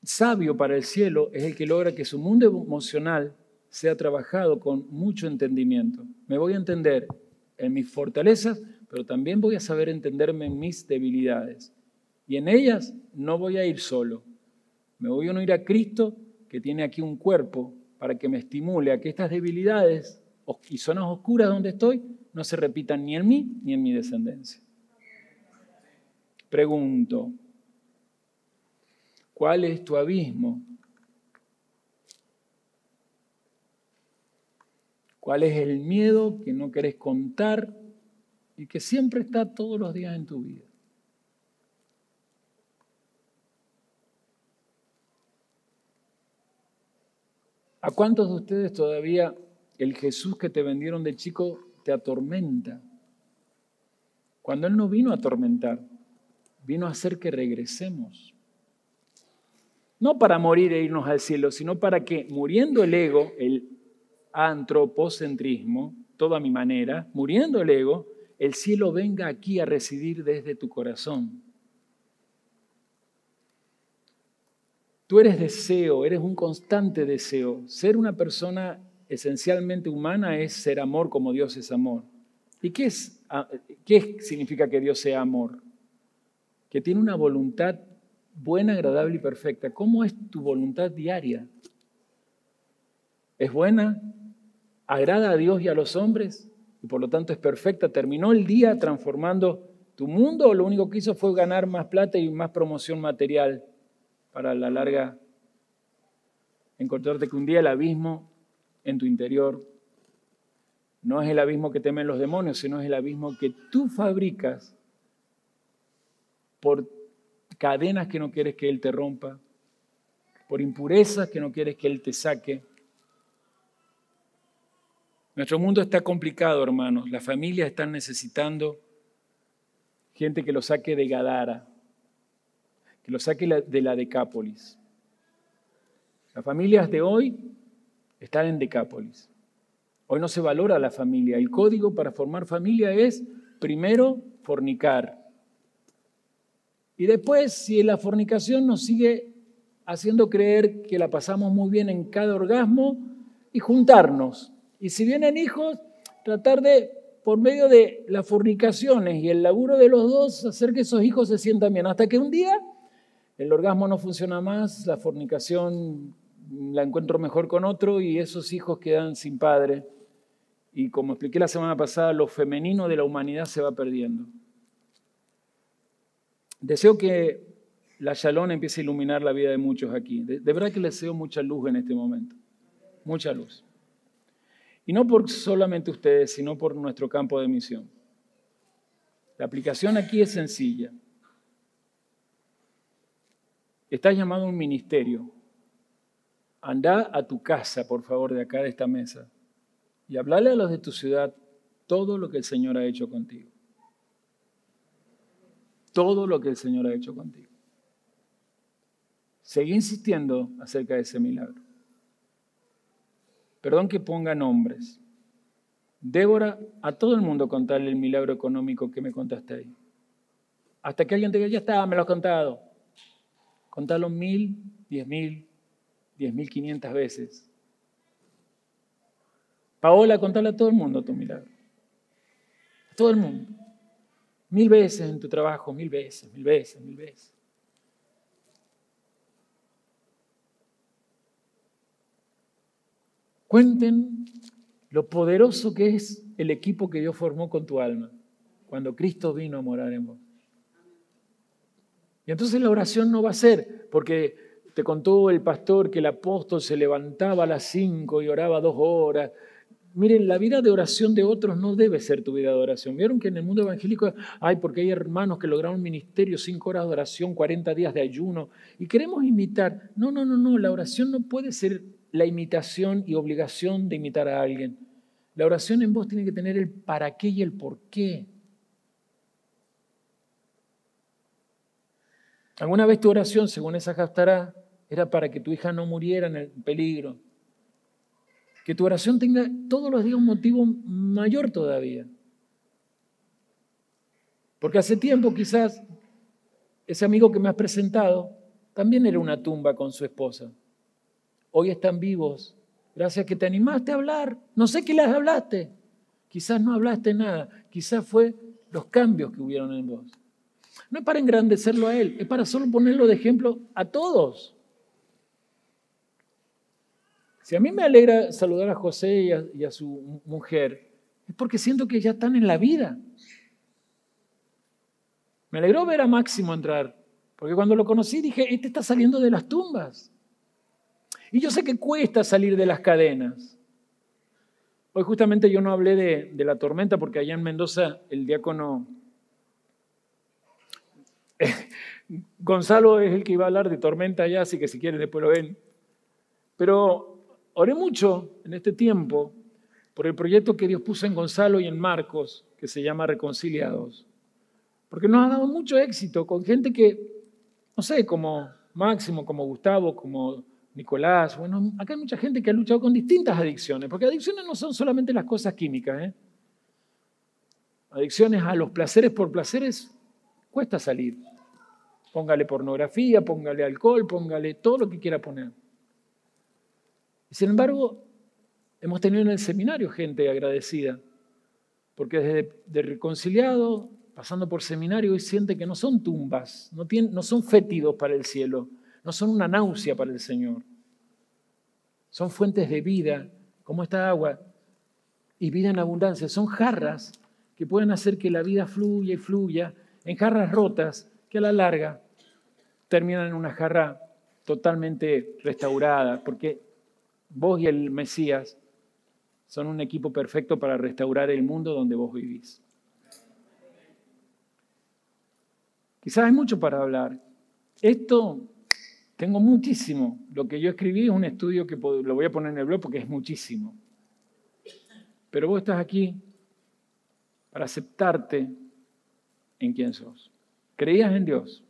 sabio para el cielo es el que logra que su mundo emocional sea trabajado con mucho entendimiento. Me voy a entender en mis fortalezas, pero también voy a saber entenderme en mis debilidades. Y en ellas no voy a ir solo. Me voy a unir a Cristo, que tiene aquí un cuerpo, para que me estimule a que estas debilidades y zonas oscuras donde estoy no se repitan ni en mí ni en mi descendencia. Pregunto, ¿cuál es tu abismo? ¿Cuál es el miedo que no querés contar y que siempre está todos los días en tu vida? ¿A cuántos de ustedes todavía el Jesús que te vendieron de chico te atormenta? Cuando Él no vino a atormentar, vino a hacer que regresemos. No para morir e irnos al cielo, sino para que, muriendo el ego, el antropocentrismo, todo a mi manera, muriendo el ego, el cielo venga aquí a residir desde tu corazón. Tú eres deseo, eres un constante deseo. Ser una persona esencialmente humana es ser amor como Dios es amor. ¿Y qué significa que Dios sea amor? Que tiene una voluntad buena, agradable y perfecta. ¿Cómo es tu voluntad diaria? ¿Es buena? ¿Agrada a Dios y a los hombres? Y por lo tanto es perfecta. Terminó el día transformando Tu mundo lo único que hizo fue ganar más plata y más promoción material para a la larga encontrarte que un día el abismo en tu interior no es el abismo que temen los demonios, sino es el abismo que tú fabricas por cadenas que no quieres que Él te rompa, por impurezas que no quieres que Él te saque. Nuestro mundo está complicado, hermanos. Las familias están necesitando gente que lo saque de Gadara, que lo saque de la Decápolis. Las familias de hoy están en Decápolis. Hoy no se valora la familia. El código para formar familia es, primero, fornicar. Y después, si la fornicación nos sigue haciendo creer que la pasamos muy bien en cada orgasmo, y juntarnos. Y si vienen hijos, tratar de, por medio de las fornicaciones y el laburo de los dos, hacer que esos hijos se sientan bien. Hasta que un día el orgasmo no funciona más, la fornicación la encuentro mejor con otro y esos hijos quedan sin padre. Y como expliqué la semana pasada, lo femenino de la humanidad se va perdiendo. Deseo que la Shalom empiece a iluminar la vida de muchos aquí. De verdad que les deseo mucha luz en este momento. Mucha luz. Y no por solamente ustedes, sino por nuestro campo de misión. La aplicación aquí es sencilla. Estás llamado a un ministerio. Anda a tu casa, por favor, de acá de esta mesa, y hablale a los de tu ciudad todo lo que el Señor ha hecho contigo. Todo lo que el Señor ha hecho contigo. Seguí insistiendo acerca de ese milagro. Perdón que ponga nombres. Débora, a todo el mundo contarle el milagro económico que me contaste ahí. Hasta que alguien te diga, ya está, me lo has contado. Contalo 1000, 10.000, 10.500 veces. Paola, contale a todo el mundo tu milagro. A todo el mundo. 1000 veces en tu trabajo, 1000 veces, 1000 veces, 1000 veces. Cuenten lo poderoso que es el equipo que Dios formó con tu alma cuando Cristo vino a morar en vos. Y entonces la oración no va a ser, porque te contó el pastor que el apóstol se levantaba a las 5 y oraba 2 horas. Miren, la vida de oración de otros no debe ser tu vida de oración. ¿Vieron que en el mundo evangélico porque hay hermanos que lograron un ministerio, 5 horas de oración, 40 días de ayuno, y queremos imitar? No, la oración no puede ser la imitación y obligación de imitar a alguien. La oración en vos tiene que tener el para qué y el por qué. ¿Alguna vez tu oración, según esa Haftará, era para que tu hija no muriera en el peligro? Que tu oración tenga todos los días un motivo mayor todavía. Porque hace tiempo quizás ese amigo que me has presentado también era una tumba con su esposa. Hoy están vivos, gracias a que te animaste a hablar. No sé qué les hablaste. Quizás no hablaste nada. Quizás fue los cambios que hubieron en vos. No es para engrandecerlo a él, es para solo ponerlo de ejemplo a todos. Si a mí me alegra saludar a José y a su mujer, es porque siento que ya están en la vida. Me alegró ver a Máximo entrar, porque cuando lo conocí dije, este está saliendo de las tumbas. Y yo sé que cuesta salir de las cadenas. Hoy justamente yo no hablé de la tormenta, porque allá en Mendoza el diácono Gonzalo es el que iba a hablar de tormenta allá, así que si quieren después lo ven. Pero oré mucho en este tiempo por el proyecto que Dios puso en Gonzalo y en Marcos, que se llama Reconciliados. Porque nos ha dado mucho éxito con gente que, no sé, como Máximo, como Gustavo, como Nicolás. Bueno, acá hay mucha gente que ha luchado con distintas adicciones, porque adicciones no son solamente las cosas químicas. Adicciones a los placeres por placeres cuesta salir. Póngale pornografía, póngale alcohol, póngale todo lo que quiera poner. Sin embargo, hemos tenido en el seminario gente agradecida, porque desde de reconciliado, pasando por seminario, hoy siente que no son tumbas, no son fétidos para el cielo, no son una náusea para el Señor. Son fuentes de vida, como esta agua, y vida en abundancia. Son jarras que pueden hacer que la vida fluya y fluya, en jarras rotas que a la larga terminan en una jarra totalmente restaurada, porque vos y el Mesías son un equipo perfecto para restaurar el mundo donde vos vivís. Quizás hay mucho para hablar. Esto, tengo muchísimo. Lo que yo escribí es un estudio que lo voy a poner en el blog porque es muchísimo. Pero vos estás aquí para aceptarte en quién sos. Creías en Dios,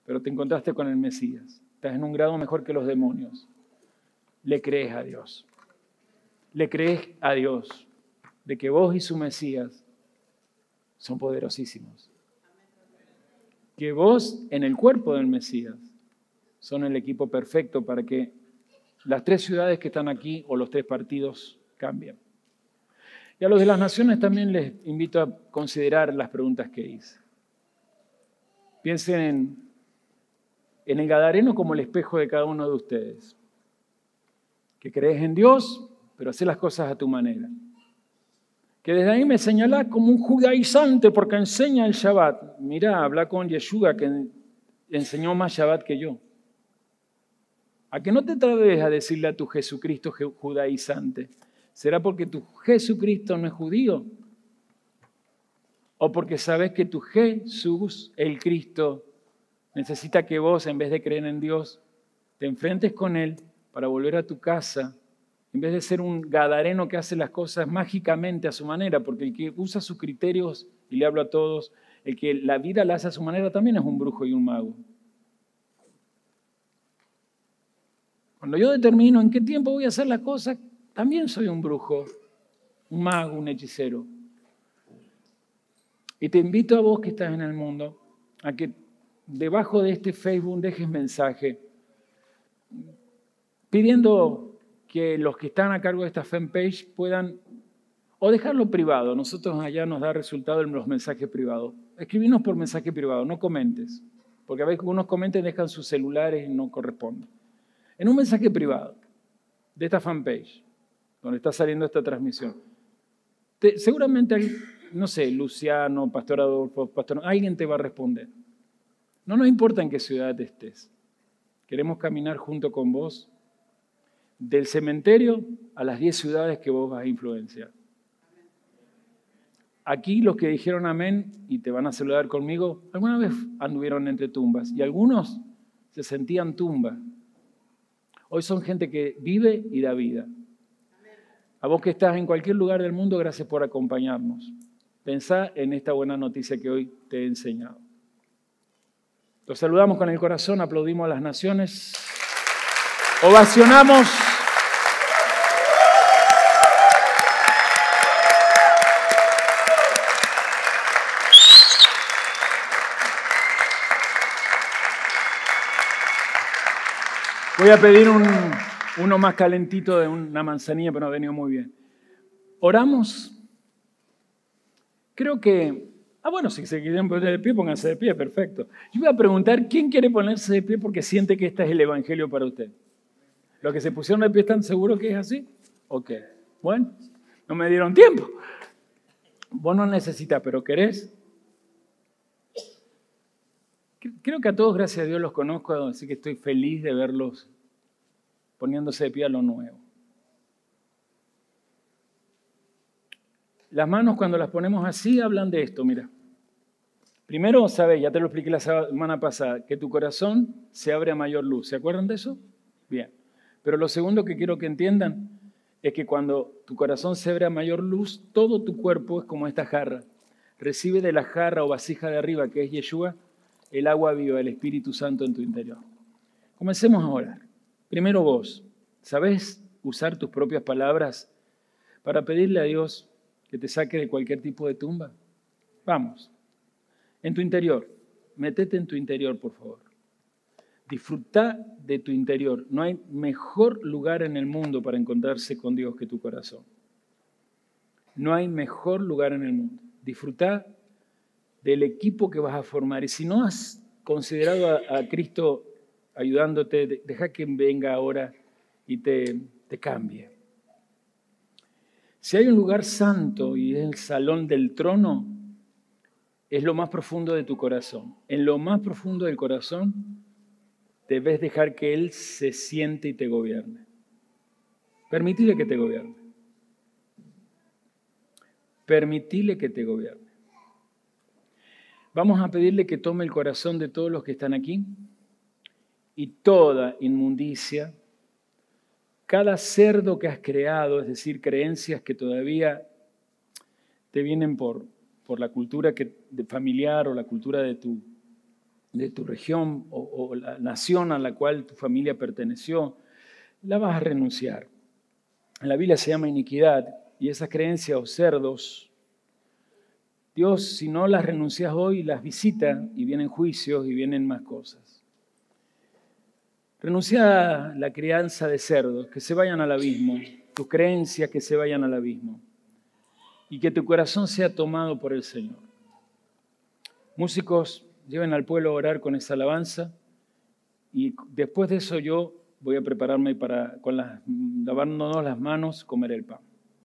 pero te encontraste con el Mesías. Estás en un grado mejor que los demonios. Le crees a Dios. Le crees a Dios de que vos y su Mesías son poderosísimos. Que vos en el cuerpo del Mesías son el equipo perfecto para que las 3 ciudades que están aquí o los 3 partidos cambien. Y a los de las naciones también les invito a considerar las preguntas que hice. Piensen en el Gadareno como el espejo de cada uno de ustedes. Que crees en Dios, pero haces las cosas a tu manera. Que desde ahí me señalás como un judaizante porque enseña el Shabbat. Mirá, habla con Yeshua que enseñó más Shabbat que yo. ¿A que no te atreves a decirle a tu Jesucristo judaizante? ¿Será porque tu Jesucristo no es judío? ¿O porque sabes que tu Jesús, el Cristo, necesita que vos, en vez de creer en Dios, te enfrentes con Él para volver a tu casa, en vez de ser un gadareno que hace las cosas mágicamente a su manera, porque el que usa sus criterios, y le hablo a todos, el que la vida la hace a su manera también es un brujo y un mago. Cuando yo determino en qué tiempo voy a hacer las cosas, también soy un brujo, un mago, un hechicero. Y te invito a vos que estás en el mundo, a que debajo de este Facebook dejes mensaje, pidiendo que los que están a cargo de esta fanpage puedan, o dejarlo privado, nosotros allá nos da resultado en los mensajes privados. Escribinos por mensaje privado, no comentes, porque a veces algunos comenten, dejan sus celulares y no corresponde. En un mensaje privado de esta fanpage, donde está saliendo esta transmisión, seguramente, no sé, Luciano, Pastor Adolfo, alguien te va a responder. No nos importa en qué ciudad estés. Queremos caminar junto con vos del cementerio a las 10 ciudades que vos vas a influenciar. Aquí los que dijeron amén y te van a saludar conmigo, alguna vez anduvieron entre tumbas y algunos se sentían tumba. Hoy son gente que vive y da vida. A vos que estás en cualquier lugar del mundo, gracias por acompañarnos. Pensá en esta buena noticia que hoy te he enseñado. Los saludamos con el corazón, aplaudimos a las naciones, ovacionamos. Voy a pedir uno más calentito de una manzanilla, pero no ha venido muy bien. ¿Oramos? Creo que... bueno, si se quieren poner de pie, pónganse de pie, perfecto. Yo voy a preguntar, ¿quién quiere ponerse de pie porque siente que este es el evangelio para usted? ¿Los que se pusieron de pie están seguros que es así? Ok. Bueno, no me dieron tiempo. Vos no necesitas, pero ¿querés? Creo que a todos, gracias a Dios, los conozco, así que estoy feliz de verlos poniéndose de pie a lo nuevo. Las manos, cuando las ponemos así, hablan de esto, mira. Primero, sabes, ya te lo expliqué la semana pasada, que tu corazón se abre a mayor luz. ¿Se acuerdan de eso? Bien. Pero lo segundo que quiero que entiendan es que cuando tu corazón se abre a mayor luz, todo tu cuerpo es como esta jarra. Recibe de la jarra o vasija de arriba, que es Yeshua, el agua viva, el Espíritu Santo en tu interior. Comencemos a orar. Primero vos, ¿sabés usar tus propias palabras para pedirle a Dios que te saque de cualquier tipo de tumba? Vamos. En tu interior. Métete en tu interior, por favor. Disfruta de tu interior. No hay mejor lugar en el mundo para encontrarse con Dios que tu corazón. No hay mejor lugar en el mundo. Disfruta del equipo que vas a formar. Y si no has considerado a Cristo ayudándote, deja que venga ahora y te cambie. Si hay un lugar santo y es el salón del trono, es lo más profundo de tu corazón. En lo más profundo del corazón debes dejar que Él se siente y te gobierne. Permitile que te gobierne. Permitile que te gobierne. Vamos a pedirle que tome el corazón de todos los que están aquí y toda inmundicia, cada cerdo que has creado, es decir, creencias que todavía te vienen por la cultura familiar o la cultura de tu región o la nación a la cual tu familia perteneció, la vas a renunciar. En la Biblia se llama iniquidad y esas creencias o cerdos, Dios, si no las renuncias hoy, las visita y vienen juicios y vienen más cosas. Renuncia a la crianza de cerdos, que se vayan al abismo, tus creencias que se vayan al abismo y que tu corazón sea tomado por el Señor. Músicos, lleven al pueblo a orar con esa alabanza y después de eso yo voy a prepararme para, lavándonos las manos, comer el pan.